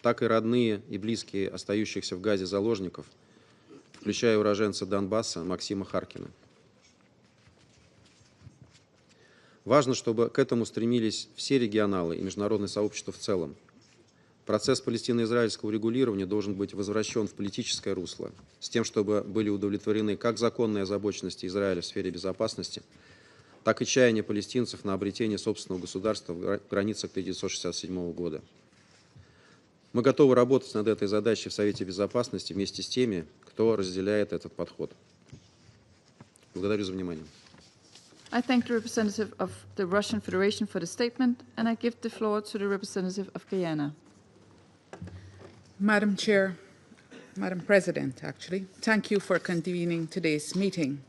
так и родные и близкие остающихся в Газе заложников, включая уроженца Донбасса Максима Харкина. Важно, чтобы к этому стремились все регионалы и международное сообщество в целом. Процесс палестино-израильского урегулирования должен быть возвращен в политическое русло, с тем, чтобы были удовлетворены как законные озабоченности Израиля в сфере безопасности, так и чаяния палестинцев на обретение собственного государства в границах 1967 года. Мы готовы работать над этой задачей в Совете Безопасности вместе с теми, кто разделяет этот подход. Благодарю за внимание. I thank the representative of the Russian Federation for the statement, and I give the floor to the representative of Guyana. Madam Chair, Madam President, actually, thank you for convening today's meeting.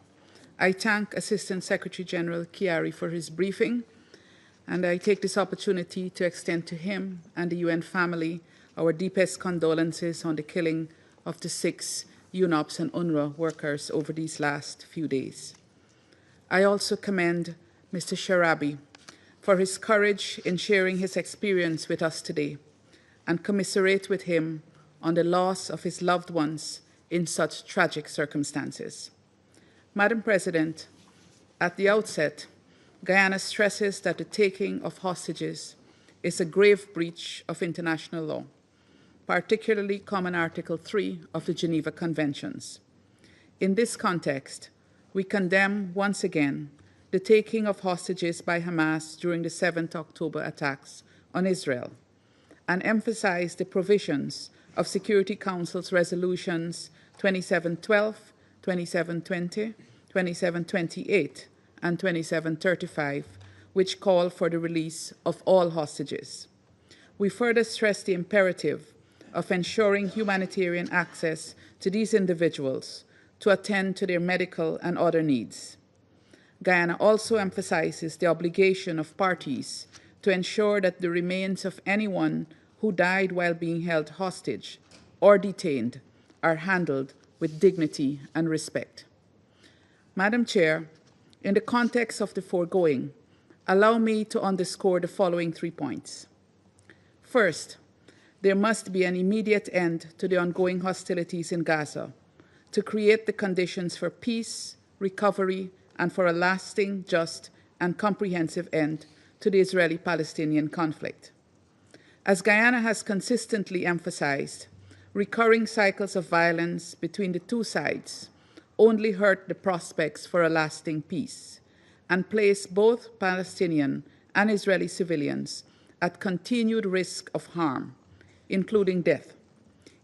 I thank Assistant Secretary General Chiari for his briefing, and I take this opportunity to extend to him and the UN family our deepest condolences on the killing of the 6 UNOPS and UNRWA workers over these last few days. I also commend Mr. Sharabi for his courage in sharing his experience with us today and commiserate with him on the loss of his loved ones in such tragic circumstances. Madam President, at the outset, Guyana stresses that the taking of hostages is a grave breach of international law, particularly Common Article 3 of the Geneva Conventions. In this context, we condemn once again the taking of hostages by Hamas during the 7th October attacks on Israel and emphasize the provisions of Security Council's resolutions 2712, 2720, 2728, and 2735, which call for the release of all hostages. We further stress the imperative of ensuring humanitarian access to these individuals to attend to their medical and other needs. Guyana also emphasizes the obligation of parties to ensure that the remains of anyone who died while being held hostage or detained are handled with dignity and respect. Madam Chair, in the context of the foregoing, allow me to underscore the following 3 points. First, there must be an immediate end to the ongoing hostilities in Gaza to create the conditions for peace, recovery, and for a lasting, just, and comprehensive end to the Israeli-Palestinian conflict. As Guyana has consistently emphasized, recurring cycles of violence between the two sides only hurt the prospects for a lasting peace and place both Palestinian and Israeli civilians at continued risk of harm, including death.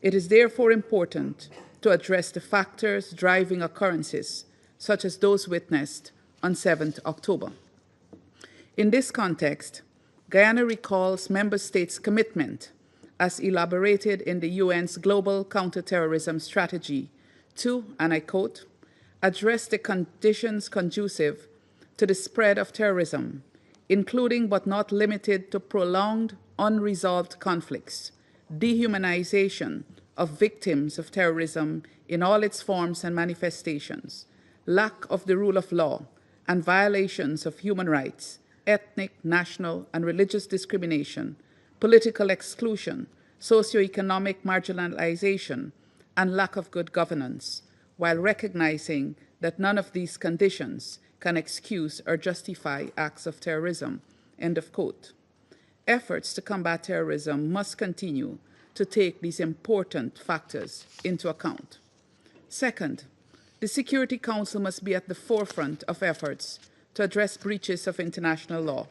It is therefore important to address the factors driving occurrences, such as those witnessed on 7th October. In this context, Guyana recalls member states' commitment, as elaborated in the UN's Global Counterterrorism Strategy, to, and I quote, address the conditions conducive to the spread of terrorism, including but not limited to prolonged, unresolved conflicts, dehumanization of victims of terrorism in all its forms and manifestations, lack of the rule of law, and violations of human rights, ethnic, national, and religious discrimination, political exclusion, socioeconomic marginalization, and lack of good governance, while recognizing that none of these conditions can excuse or justify acts of terrorism, end of quote. Efforts to combat terrorism must continue to take these important factors into account. Second, the Security Council must be at the forefront of efforts to address breaches of international law,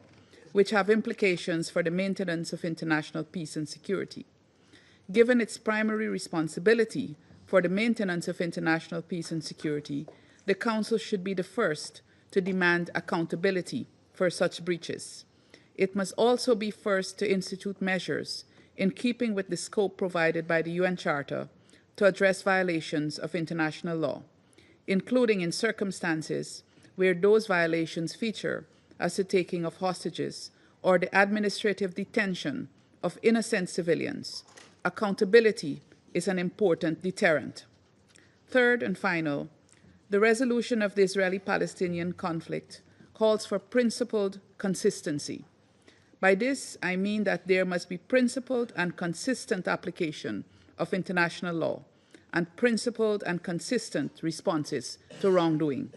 which have implications for the maintenance of international peace and security. Given its primary responsibility for the maintenance of international peace and security, the Council should be the first to demand accountability for such breaches. It must also be first to institute measures in keeping with the scope provided by the UN Charter to address violations of international law, including in circumstances where those violations feature as the taking of hostages or the administrative detention of innocent civilians. Accountability is an important deterrent. Third and final, the resolution of the Israeli-Palestinian conflict calls for principled consistency. By this, I mean that there must be principled and consistent application of international law and principled and consistent responses to wrongdoing.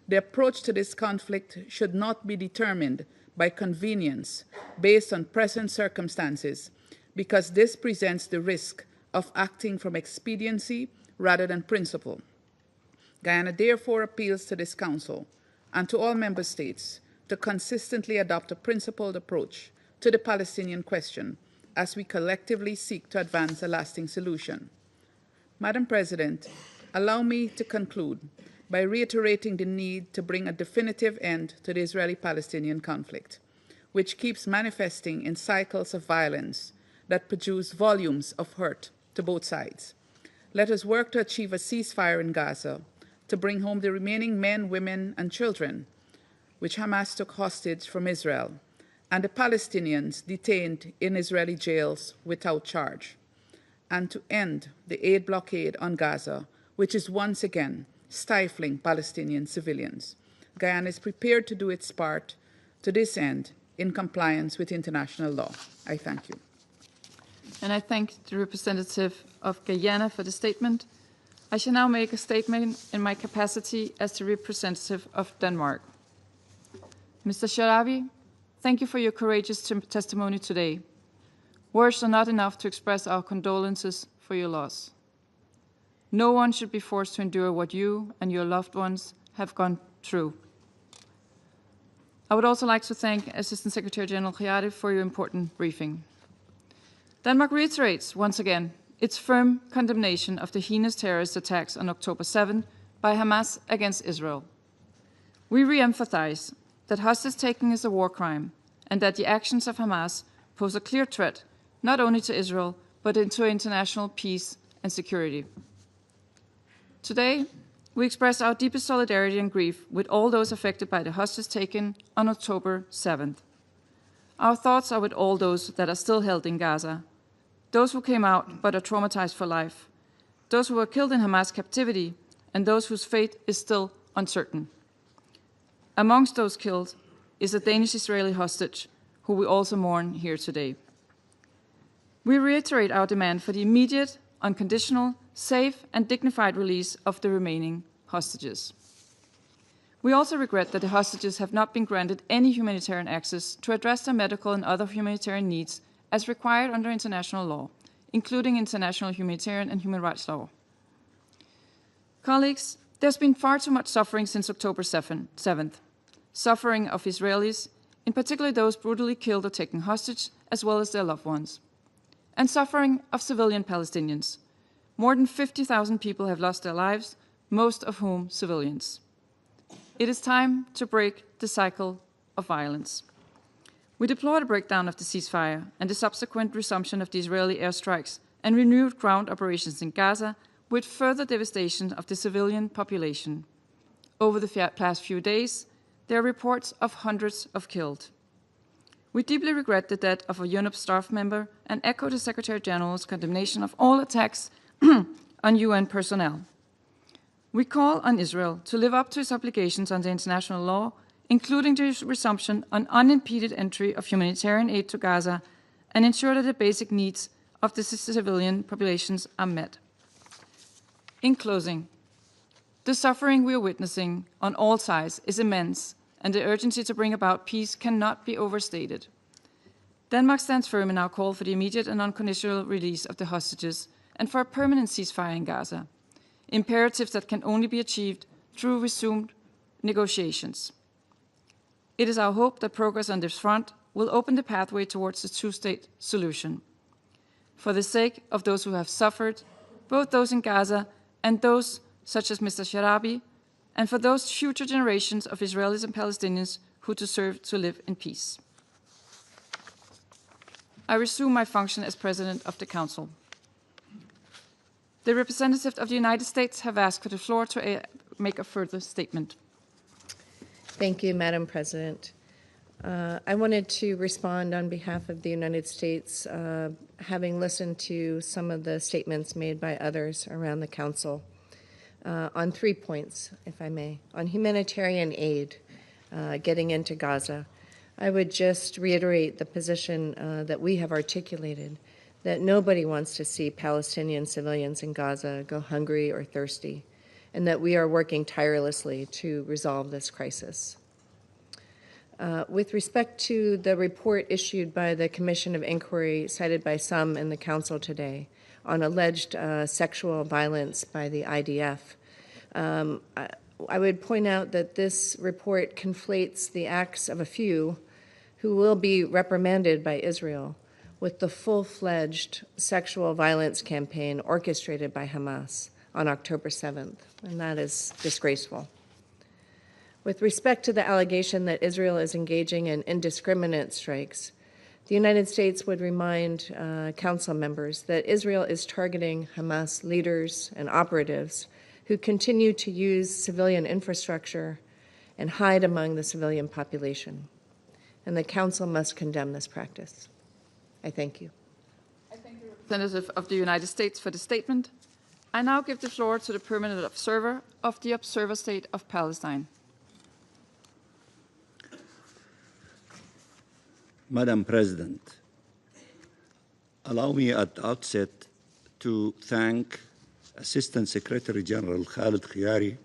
The approach to this conflict should not be determined by convenience based on present circumstances, because this presents the risk of acting from expediency rather than principle. Guyana therefore appeals to this Council and to all member states to consistently adopt a principled approach to the Palestinian question as we collectively seek to advance a lasting solution. Madam President, allow me to conclude by reiterating the need to bring a definitive end to the Israeli-Palestinian conflict, which keeps manifesting in cycles of violence that produce volumes of hurt to both sides. Let us work to achieve a ceasefire in Gaza, to bring home the remaining men, women, and children, which Hamas took hostage from Israel, and the Palestinians detained in Israeli jails without charge, and to end the aid blockade on Gaza, which is once again stifling Palestinian civilians. Guyana is prepared to do its part to this end in compliance with international law. I thank you. And I thank the representative of Guyana for the statement. I shall now make a statement in my capacity as the representative of Denmark. Mr. Sharabi, thank you for your courageous testimony today. Words are not enough to express our condolences for your loss. No one should be forced to endure what you and your loved ones have gone through. I would also like to thank Assistant Secretary General Chiari for your important briefing. Denmark reiterates once again its firm condemnation of the heinous terrorist attacks on October 7 by Hamas against Israel. We re-emphasize that hostage-taking is a war crime and that the actions of Hamas pose a clear threat not only to Israel but to international peace and security. Today, we express our deepest solidarity and grief with all those affected by the hostage taken on October 7th. Our thoughts are with all those that are still held in Gaza, those who came out but are traumatized for life, those who were killed in Hamas captivity, and those whose fate is still uncertain. Amongst those killed is a Danish-Israeli hostage, who we also mourn here today. We reiterate our demand for the immediate, unconditional, safe and dignified release of the remaining hostages. We also regret that the hostages have not been granted any humanitarian access to address their medical and other humanitarian needs as required under international law, including international humanitarian and human rights law. Colleagues, there's been far too much suffering since October 7th. Suffering of Israelis, in particular those brutally killed or taken hostage, as well as their loved ones. And suffering of civilian Palestinians. More than 50,000 people have lost their lives, most of whom civilians. It is time to break the cycle of violence. We deplore the breakdown of the ceasefire and the subsequent resumption of the Israeli airstrikes and renewed ground operations in Gaza with further devastation of the civilian population. Over the past few days, there are reports of hundreds of killed. We deeply regret the death of a UNOP staff member and echo the Secretary General's condemnation of all attacks on UN personnel. We call on Israel to live up to its obligations under international law, including the resumption on unimpeded entry of humanitarian aid to Gaza, and ensure that the basic needs of the civilian populations are met. In closing, the suffering we are witnessing on all sides is immense, and the urgency to bring about peace cannot be overstated. Denmark stands firm in our call for the immediate and unconditional release of the hostages and for a permanent ceasefire in Gaza, imperatives that can only be achieved through resumed negotiations. It is our hope that progress on this front will open the pathway towards a two-state solution. For the sake of those who have suffered, both those in Gaza and those such as Mr. Sharabi, and for those future generations of Israelis and Palestinians who deserve to live in peace. I resume my function as President of the Council. The representatives of the United States have asked for the floor to make a further statement. Thank you, Madam President. I wanted to respond on behalf of the United States, having listened to some of the statements made by others around the Council, on 3 points, if I may. On humanitarian aid, getting into Gaza, I would just reiterate the position that we have articulated, that nobody wants to see Palestinian civilians in Gaza go hungry or thirsty, and that we are working tirelessly to resolve this crisis. With respect to the report issued by the Commission of Inquiry cited by some in the Council today on alleged sexual violence by the IDF, I would point out that this report conflates the acts of a few who will be reprimanded by Israel with the full-fledged sexual violence campaign orchestrated by Hamas on October 7th, and that is disgraceful. With respect to the allegation that Israel is engaging in indiscriminate strikes, the United States would remind Council members that Israel is targeting Hamas leaders and operatives who continue to use civilian infrastructure and hide among the civilian population. And the Council must condemn this practice. I thank you. I thank the representative of the United States for the statement. I now give the floor to the permanent observer of the Observer State of Palestine. Madam President, allow me at the outset to thank Assistant Secretary General Khalid Khiari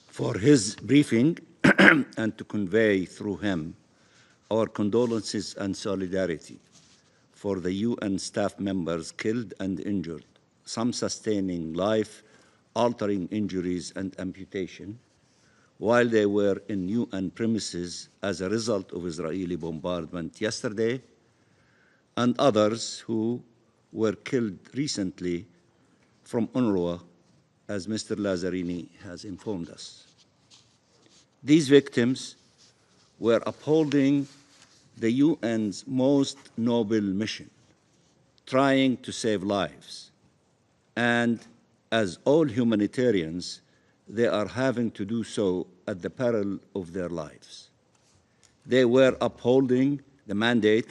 for his briefing and to convey through him our condolences and solidarity for the UN staff members killed and injured, some sustaining life-altering injuries and amputation, while they were in UN premises as a result of Israeli bombardment yesterday, and others who were killed recently from UNRWA, as Mr. Lazzarini has informed us. These victims were upholding the UN's most noble mission, trying to save lives. And as all humanitarians, they are having to do so at the peril of their lives. They were upholding the mandate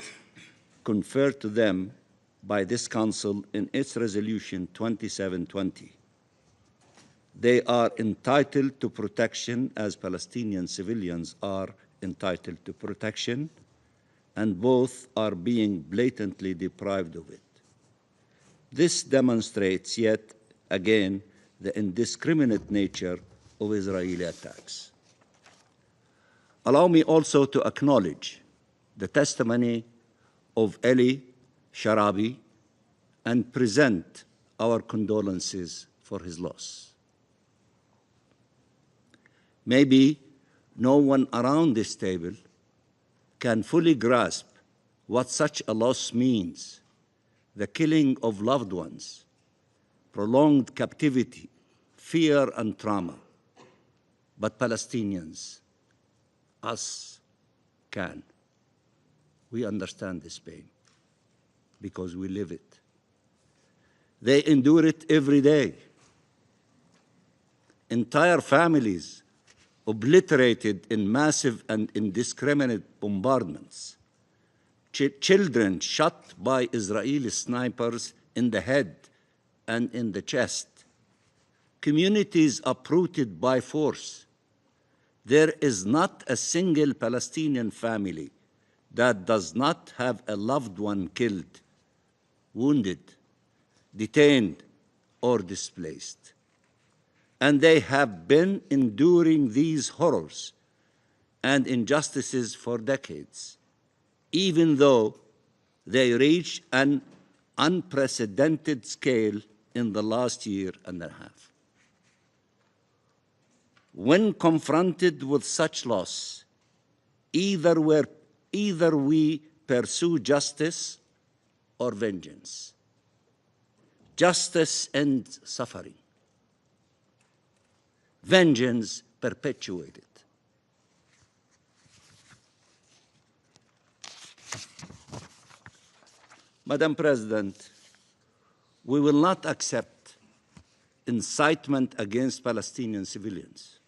conferred to them by this Council in its Resolution 2720. They are entitled to protection as Palestinian civilians are entitled to protection, and both are being blatantly deprived of it. This demonstrates yet again the indiscriminate nature of Israeli attacks. Allow me also to acknowledge the testimony of Eli Sharabi and present our condolences for his loss. Maybe no one around this table can fully grasp what such a loss means: the killing of loved ones, prolonged captivity, fear and trauma. But Palestinians, us, can. We understand this pain because we live it. They endure it every day. Entire families obliterated in massive and indiscriminate bombardments. Children shot by Israeli snipers in the head and in the chest. Communities uprooted by force. There is not a single Palestinian family that does not have a loved one killed, wounded, detained, or displaced. And they have been enduring these horrors and injustices for decades, even though they reached an unprecedented scale in the last year and a half. When confronted with such loss, either we pursue justice or vengeance. Justice ends suffering. Vengeance perpetuates it. Madam President, we will not accept incitement against Palestinian civilians.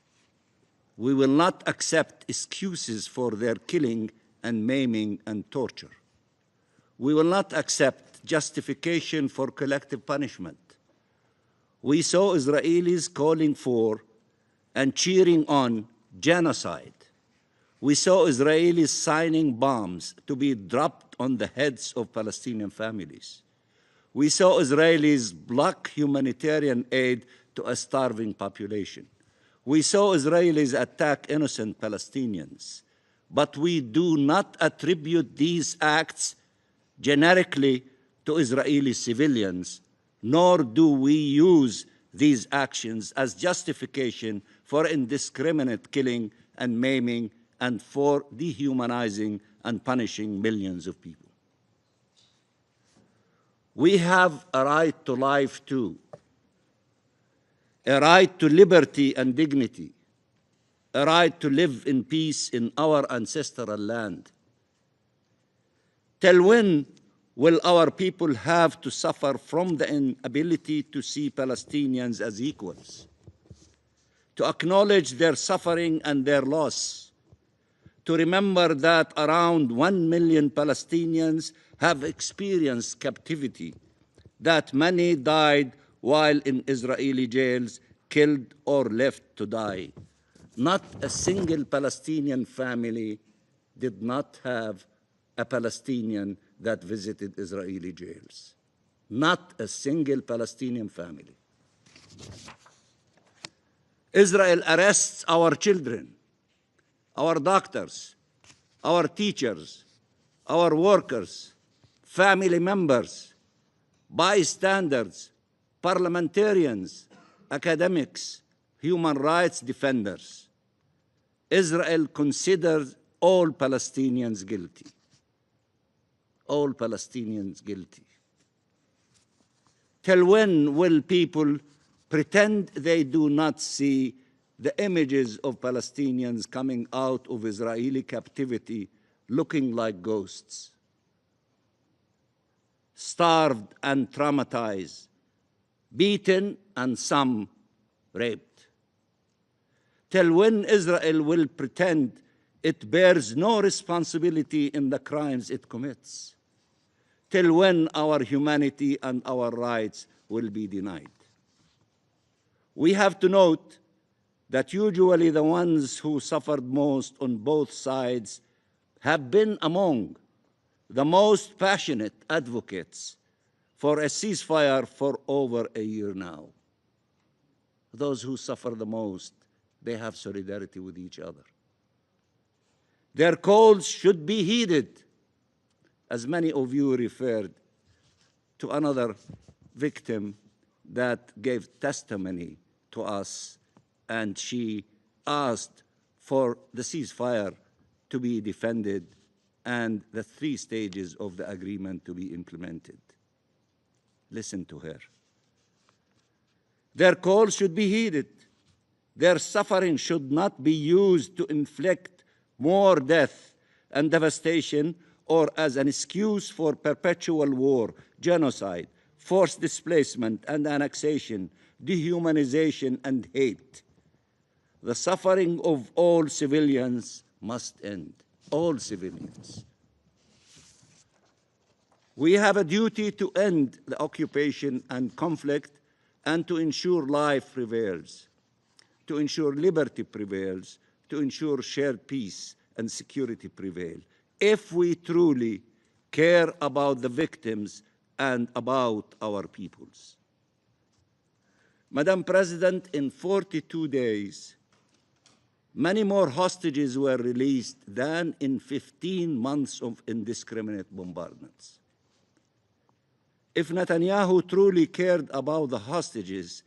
We will not accept excuses for their killing and maiming and torture. We will not accept justification for collective punishment. We saw Israelis calling for and cheering on genocide. We saw Israelis signing bombs to be dropped on the heads of Palestinian families. We saw Israelis block humanitarian aid to a starving population. We saw Israelis attack innocent Palestinians. But we do not attribute these acts generically to Israeli civilians, nor do we use these actions as justification for indiscriminate killing and maiming and for dehumanizing and punishing millions of people. We have a right to life too, a right to liberty and dignity, a right to live in peace in our ancestral land. Till when will our people have to suffer from the inability to see Palestinians as equals, to acknowledge their suffering and their loss, to remember that around 1 million Palestinians have experienced captivity, that many died while in Israeli jails, killed or left to die? Not a single Palestinian family did not have a Palestinian that visited Israeli jails. Not a single Palestinian family. Israel arrests our children, our doctors, our teachers, our workers, family members, bystanders, parliamentarians, academics, human rights defenders. Israel considers all Palestinians guilty. All Palestinians guilty. Till when will people pretend they do not see the images of Palestinians coming out of Israeli captivity looking like ghosts? Starved and traumatized, beaten and some raped. Till when Israel will pretend it bears no responsibility in the crimes it commits? Till when our humanity and our rights will be denied? We have to note that usually the ones who suffered most on both sides have been among the most passionate advocates for a ceasefire for over a year now. Those who suffer the most, they have solidarity with each other. Their calls should be heeded, as many of you referred to another victim that gave testimony to us, and she asked for the ceasefire to be defended and the 3 stages of the agreement to be implemented. Listen to her. Their calls should be heeded. Their suffering should not be used to inflict more death and devastation or as an excuse for perpetual war, genocide, forced displacement and annexation, dehumanization and hate. The suffering of all civilians must end. All civilians. We have a duty to end the occupation and conflict and to ensure life prevails, to ensure liberty prevails, to ensure shared peace and security prevail, if we truly care about the victims and about our peoples. Madam President, in 42 days, many more hostages were released than in 15 months of indiscriminate bombardments. If Netanyahu truly cared about the hostages,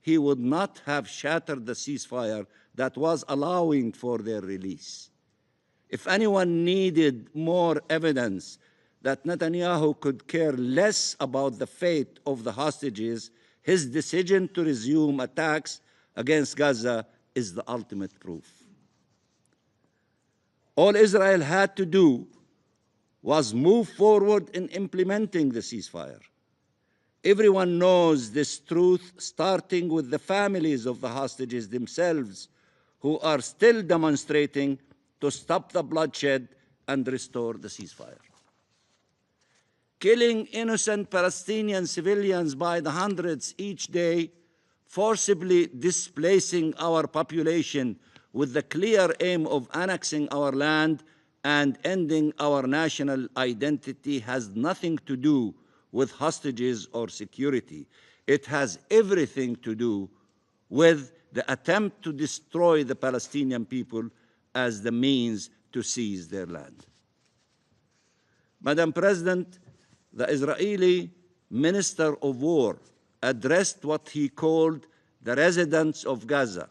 he would not have shattered the ceasefire that was allowing for their release. If anyone needed more evidence that Netanyahu could care less about the fate of the hostages, his decision to resume attacks against Gaza is the ultimate proof. All Israel had to do was move forward in implementing the ceasefire. Everyone knows this truth, starting with the families of the hostages themselves, who are still demonstrating to stop the bloodshed and restore the ceasefire. Killing innocent Palestinian civilians by the hundreds each day, forcibly displacing our population with the clear aim of annexing our land and ending our national identity has nothing to do with hostages or security. It has everything to do with the attempt to destroy the Palestinian people as the means to seize their land. Madam President, the Israeli Minister of War addressed what he called the residents of Gaza,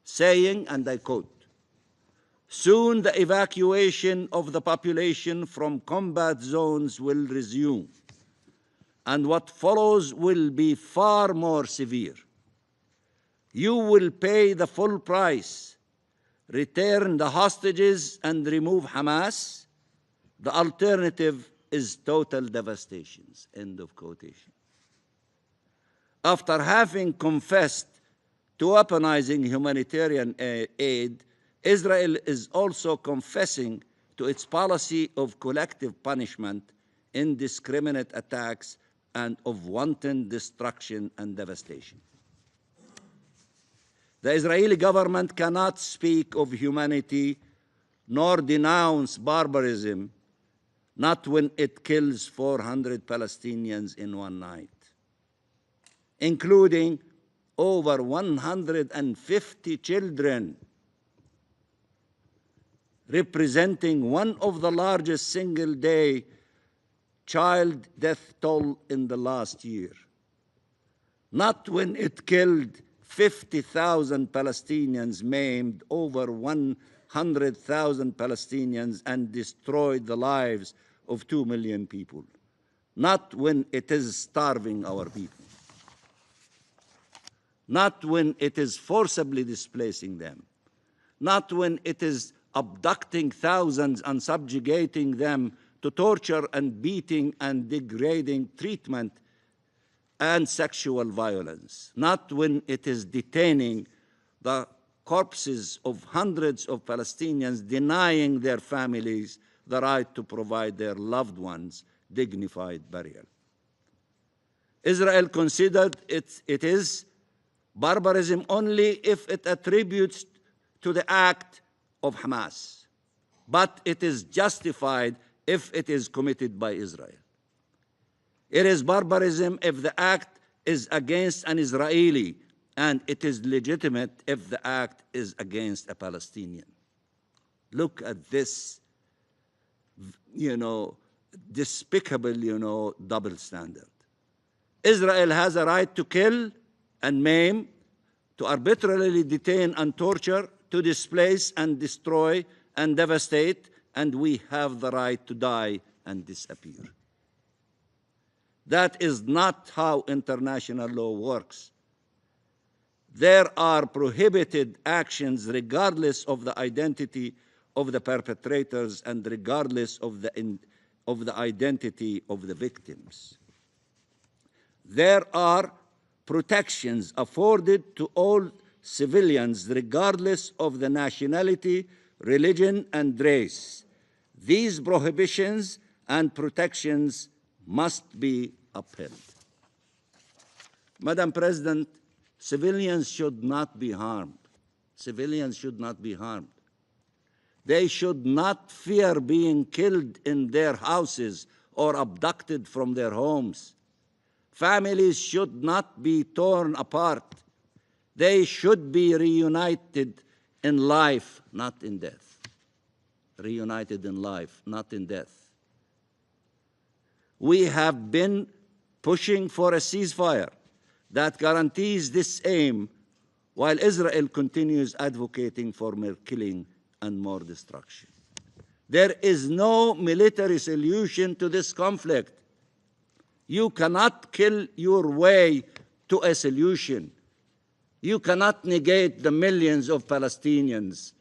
saying, and I quote, "Soon the evacuation of the population from combat zones will resume, and what follows will be far more severe. You will pay the full price, return the hostages and remove Hamas. The alternative is total devastation." End of quotation. After having confessed to weaponizing humanitarian aid, Israel is also confessing to its policy of collective punishment, indiscriminate attacks, and of wanton destruction and devastation. The Israeli government cannot speak of humanity nor denounce barbarism, not when it kills 400 Palestinians in one night, including over 150 children, representing one of the largest single-day child death toll in the last year. Not when it killed 50,000 Palestinians, maimed over 100,000 Palestinians, and destroyed the lives of 2 million people. Not when it is starving our people. Not when it is forcibly displacing them. Not when it is abducting thousands and subjugating them to torture and beating and degrading treatment and sexual violence. Not when it is detaining the corpses of hundreds of Palestinians, denying their families the right to provide their loved ones dignified burial. Israel considered it is barbarism only if it attributes to the act of Hamas, but it is justified if it is committed by Israel. It is barbarism if the act is against an Israeli, and it is legitimate if the act is against a Palestinian. Look at this, despicable, double standard. Israel has a right to kill and maim, to arbitrarily detain and torture, to displace and destroy and devastate, and we have the right to die and disappear. That is not how international law works. There are prohibited actions regardless of the identity of the perpetrators and regardless of the identity of the victims. There are protections afforded to all civilians regardless of the nationality, religion, and race. These prohibitions and protections must be upheld. Madam President, civilians should not be harmed. Civilians should not be harmed. They should not fear being killed in their houses or abducted from their homes. Families should not be torn apart. They should be reunited in life, not in death. Reunited in life, not in death. We have been pushing for a ceasefire that guarantees this aim while Israel continues advocating for more killing and more destruction. There is no military solution to this conflict. You cannot kill your way to a solution. You cannot negate the millions of Palestinians.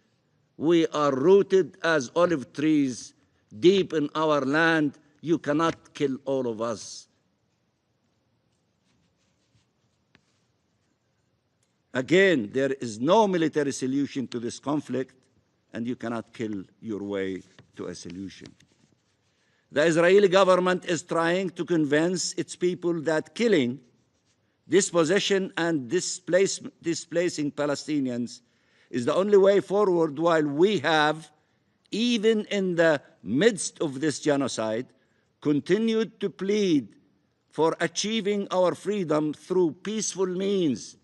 We are rooted as olive trees deep in our land. You cannot kill all of us. Again, there is no military solution to this conflict, and you cannot kill your way to a solution. The Israeli government is trying to convince its people that killing, dispossession, and displacing Palestinians is the only way forward, while we have, even in the midst of this genocide, continued to plead for achieving our freedom through peaceful means.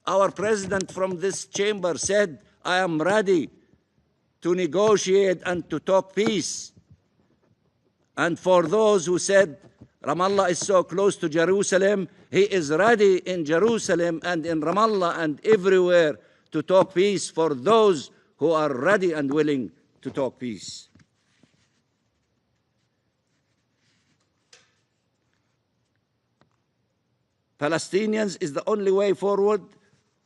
Our president from this chamber said, I am ready to negotiate and to talk peace. And for those who said Ramallah is so close to Jerusalem, he is ready in Jerusalem and in Ramallah and everywhere to talk peace for those who are ready and willing to talk peace. Palestinians is the only way forward,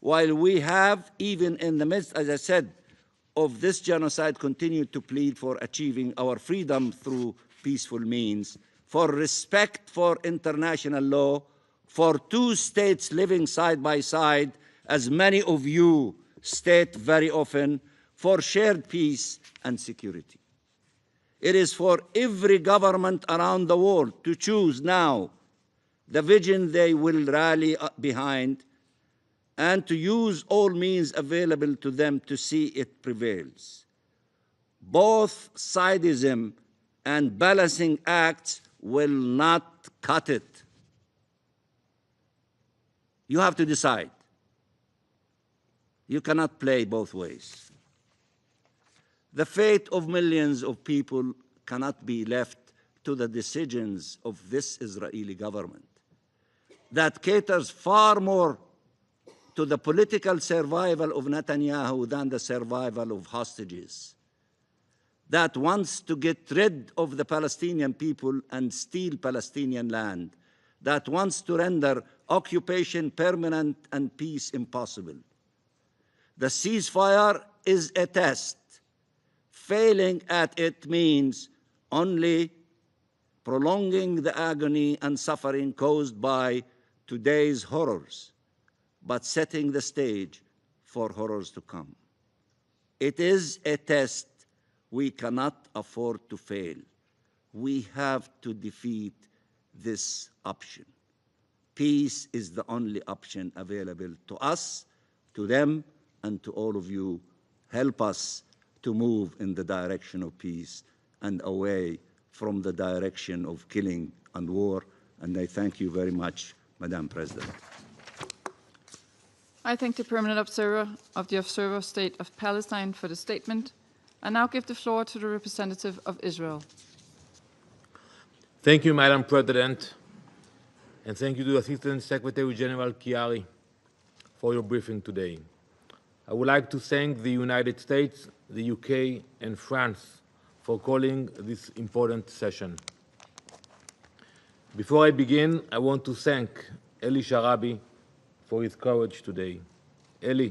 while we have, even in the midst, as I said, of this genocide, continued to plead for achieving our freedom through peaceful means, for respect for international law, for two states living side by side, as many of you state very often, for shared peace and security. It is for every government around the world to choose now the vision they will rally behind and to use all means available to them to see it prevails. Both sidism and balancing acts will not cut it. You have to decide. You cannot play both ways. The fate of millions of people cannot be left to the decisions of this Israeli government that caters far more to the political survival of Netanyahu than the survival of hostages, that wants to get rid of the Palestinian people and steal Palestinian land, that wants to render occupation permanent and peace impossible. The ceasefire is a test. Failing at it means only prolonging the agony and suffering caused by today's horrors, but setting the stage for horrors to come. It is a test we cannot afford to fail. We have to defeat this option. Peace is the only option available to us, to them, and to all of you. Help us to move in the direction of peace and away from the direction of killing and war. And I thank you very much, Madam President. I thank the permanent observer of the Observer State of Palestine for the statement. I now give the floor to the representative of Israel. Thank you, Madam President, and thank you to Assistant Secretary General Chiari for your briefing today. I would like to thank the United States, the UK, and France for calling this important session. Before I begin, I want to thank Eli Sharabi for his courage today. Eli,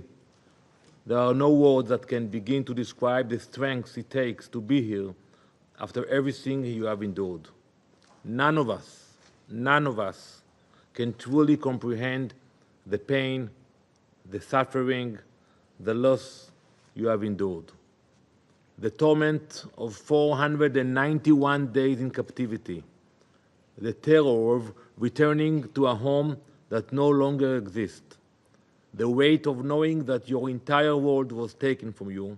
there are no words that can begin to describe the strength it takes to be here after everything you have endured. None of us can truly comprehend the pain, the suffering, the loss you have endured. The torment of 491 days in captivity, the terror of returning to a home that no longer exists, the weight of knowing that your entire world was taken from you.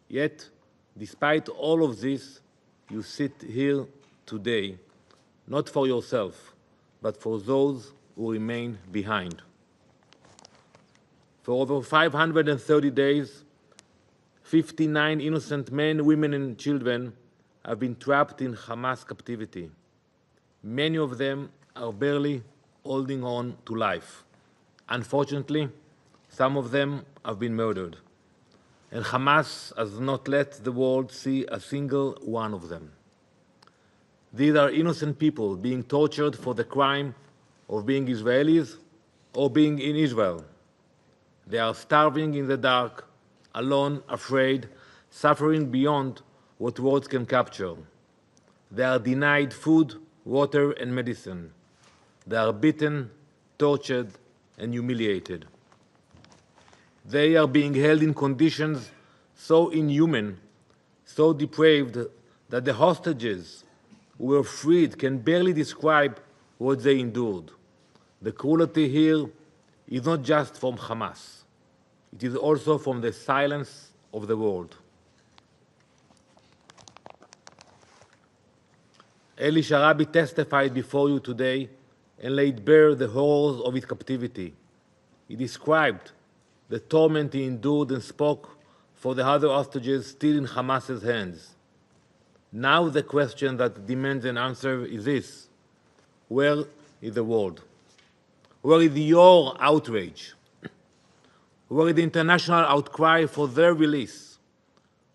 Yet, despite all of this, you sit here today, not for yourself, but for those who remain behind. For over 530 days, 59 innocent men, women, and children have been trapped in Hamas captivity. Many of them are barely holding on to life. Unfortunately, some of them have been murdered, and Hamas has not let the world see a single one of them. These are innocent people being tortured for the crime of being Israelis or being in Israel. They are starving in the dark, alone, afraid, suffering beyond what words can capture. They are denied food, water, and medicine. They are beaten, tortured, and humiliated. They are being held in conditions so inhuman, so depraved, that the hostages who were freed can barely describe what they endured. The cruelty here is not just from Hamas. It is also from the silence of the world. Eli Sharabi testified before you today and laid bare the horrors of his captivity. He described the torment he endured and spoke for the other hostages still in Hamas's hands. Now the question that demands an answer is this: where is the world? Where is your outrage? Where is the international outcry for their release?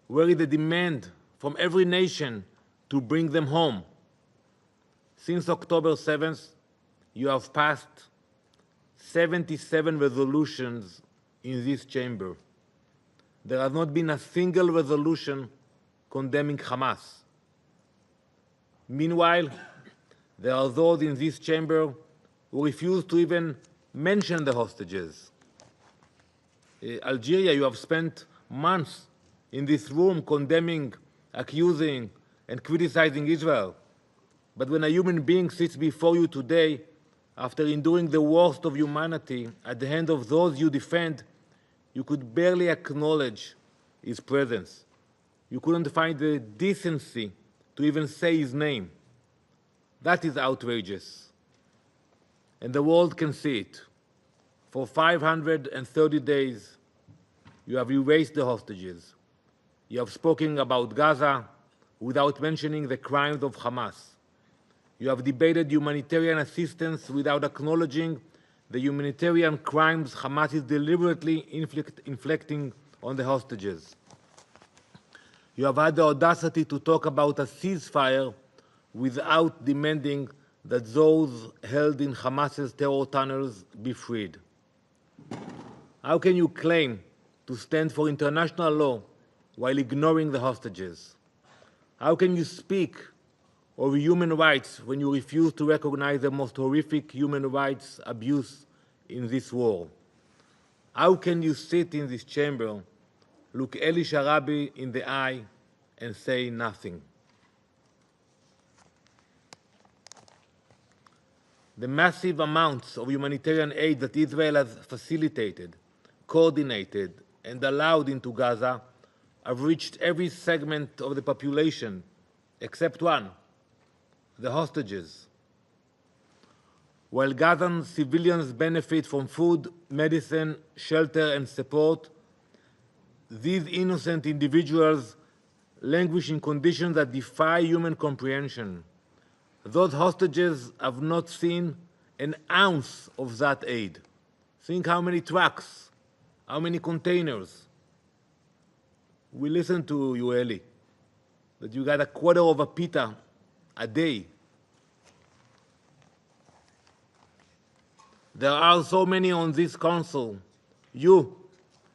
Where is the demand from every nation to bring them home? Since October 7th, you have passed 77 resolutions in this chamber. There has not been a single resolution condemning Hamas. Meanwhile, there are those in this chamber who refuse to even mention the hostages. Algeria, you have spent months in this room condemning, accusing, and criticizing Israel. But when a human being sits before you today, after enduring the worst of humanity at the hand of those you defend, you could barely acknowledge his presence. You couldn't find the decency to even say his name. That is outrageous. And the world can see it. For 530 days, you have erased the hostages. You have spoken about Gaza without mentioning the crimes of Hamas. You have debated humanitarian assistance without acknowledging the humanitarian crimes Hamas is deliberately inflicting on the hostages. You have had the audacity to talk about a ceasefire without demanding that those held in Hamas's terror tunnels be freed. How can you claim to stand for international law while ignoring the hostages? How can you speak of human rights when you refuse to recognize the most horrific human rights abuse in this war? How can you sit in this chamber, look Eli Sharabi in the eye, and say nothing? The massive amounts of humanitarian aid that Israel has facilitated, coordinated, and allowed into Gaza have reached every segment of the population except one: the hostages. While Gazan civilians benefit from food, medicine, shelter, and support, these innocent individuals languish in conditions that defy human comprehension. Those hostages have not seen an ounce of that aid. Think how many trucks, how many containers. We listened to you, Eli, that you got a quarter of a pita a day. There are so many on this council, you,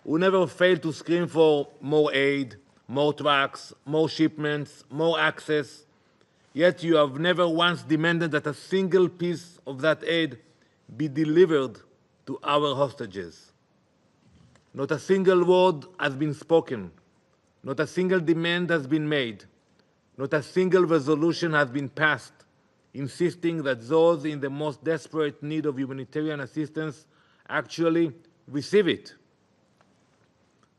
who never fail to scream for more aid, more trucks, more shipments, more access, yet you have never once demanded that a single piece of that aid be delivered to our hostages. Not a single word has been spoken. Not a single demand has been made. Not a single resolution has been passed insisting that those in the most desperate need of humanitarian assistance actually receive it.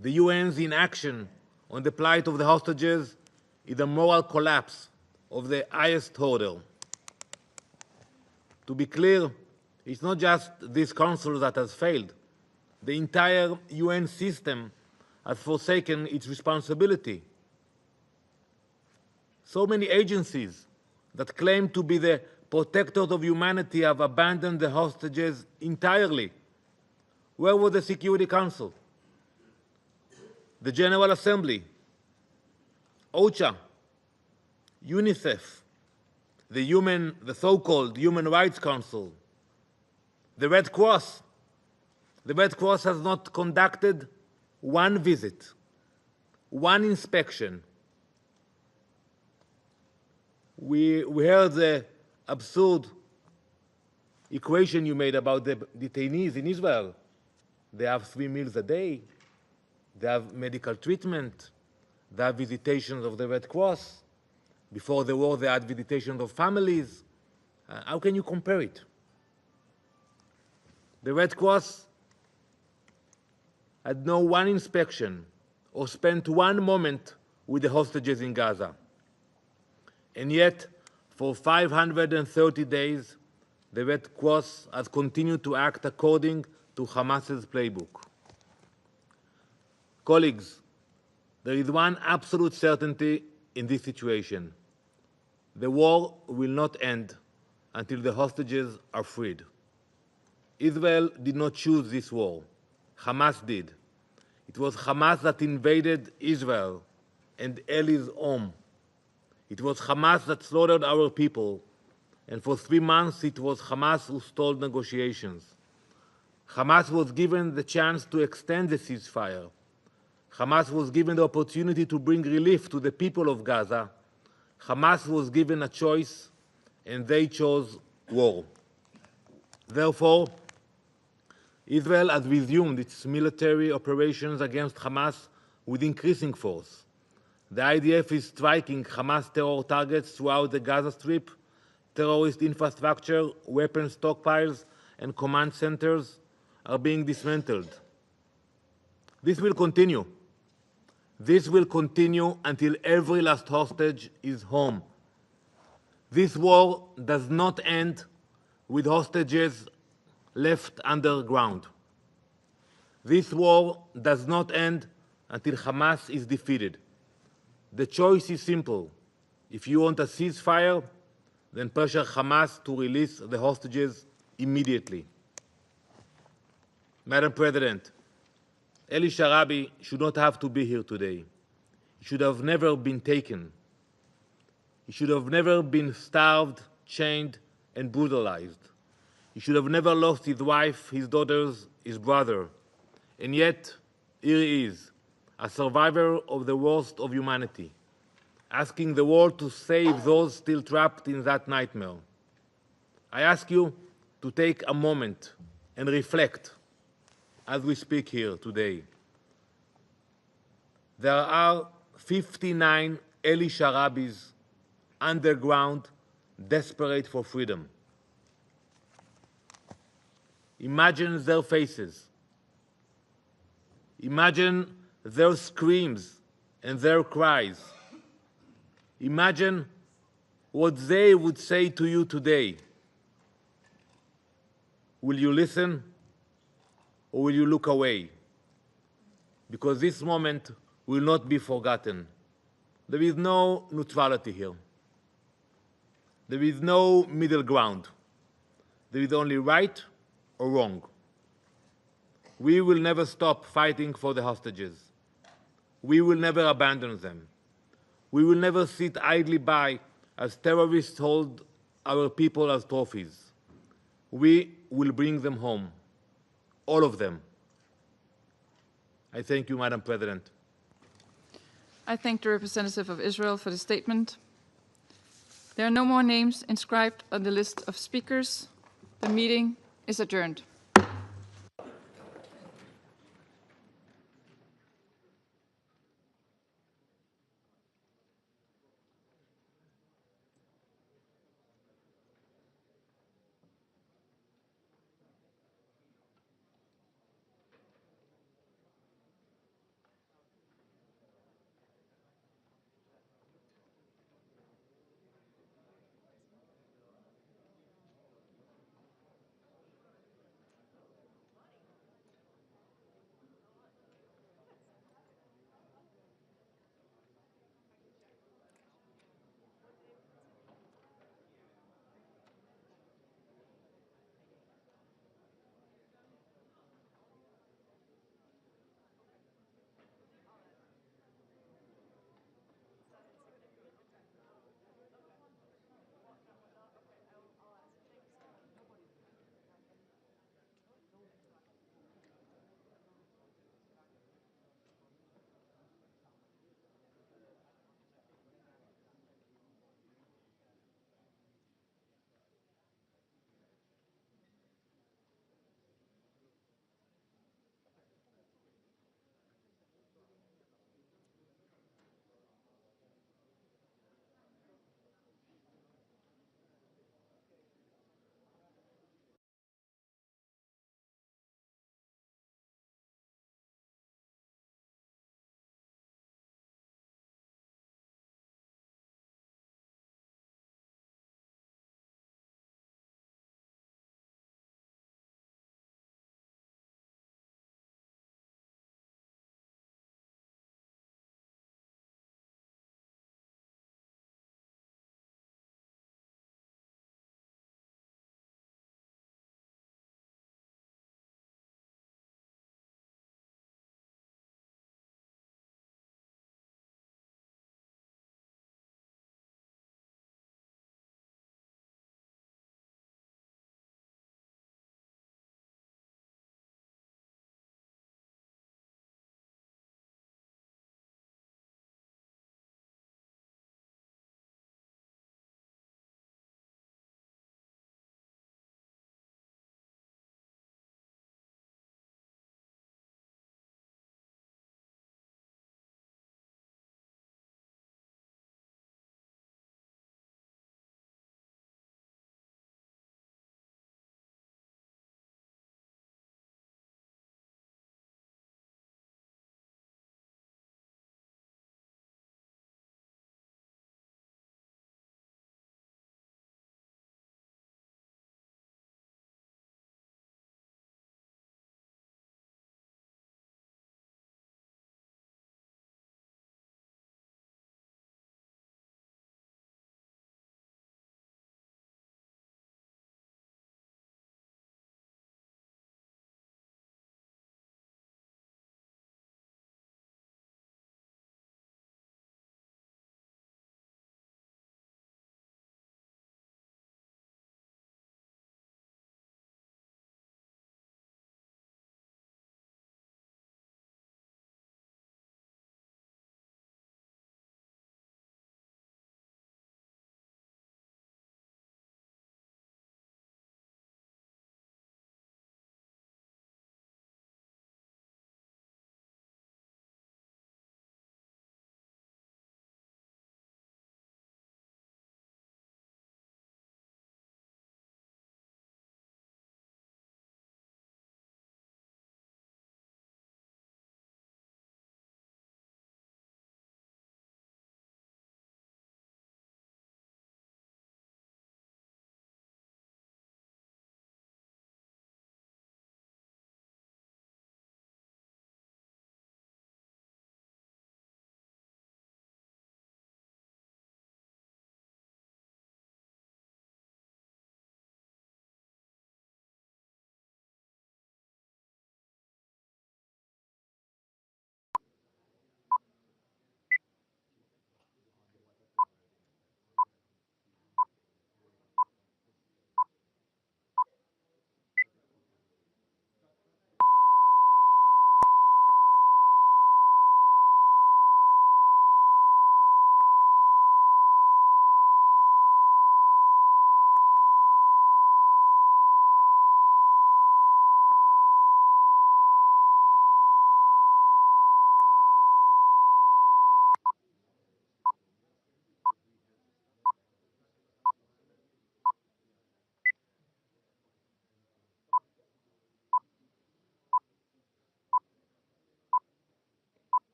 The UN's inaction on the plight of the hostages is a moral collapse of the highest order. To be clear, it's not just this council that has failed. The entire UN system has forsaken its responsibility. So many agencies that claim to be the protectors of humanity have abandoned the hostages entirely. Where was the Security Council? The General Assembly, OCHA, UNICEF, the so-called Human Rights Council, the Red Cross. The Red Cross has not conducted one visit, one inspection. We heard the absurd equation you made about the detainees in Israel. They have 3 meals a day. They have medical treatment. They have visitations of the Red Cross. Before the war, they had visitations of families. How can you compare it? The Red Cross had no one inspection or spent one moment with the hostages in Gaza. And yet, for 530 days, the Red Cross has continued to act according to Hamas's playbook. Colleagues, there is one absolute certainty in this situation. The war will not end until the hostages are freed. Israel did not choose this war. Hamas did. It was Hamas that invaded Israel and Eli's home. It was Hamas that slaughtered our people, and for 3 months it was Hamas who stalled negotiations. Hamas was given the chance to extend the ceasefire. Hamas was given the opportunity to bring relief to the people of Gaza. Hamas was given a choice, and they chose war. Therefore, Israel has resumed its military operations against Hamas with increasing force. The IDF is striking Hamas terror targets throughout the Gaza Strip. Terrorist infrastructure, weapons stockpiles, and command centers are being dismantled. This will continue. This will continue until every last hostage is home. This war does not end with hostages left underground. This war does not end until Hamas is defeated. The choice is simple. If you want a ceasefire, then pressure Hamas to release the hostages immediately. Madam President, Eli Sharabi should not have to be here today. He should have never been taken. He should have never been starved, chained, and brutalized. He should have never lost his wife, his daughters, his brother. And yet, here he is, a survivor of the worst of humanity, asking the world to save those still trapped in that nightmare. I ask you to take a moment and reflect as we speak here today. There are 59 Eli Sharabis underground, desperate for freedom. Imagine their faces. Imagine their screams and their cries. Imagine what they would say to you today. Will you listen or will you look away? Because this moment will not be forgotten. There is no neutrality here. There is no middle ground. There is only right or wrong. We will never stop fighting for the hostages. We will never abandon them. We will never sit idly by as terrorists hold our people as trophies. We will bring them home, all of them. I thank you, Madam President. I thank the representative of Israel for the statement. There are no more names inscribed on the list of speakers. The meeting is adjourned.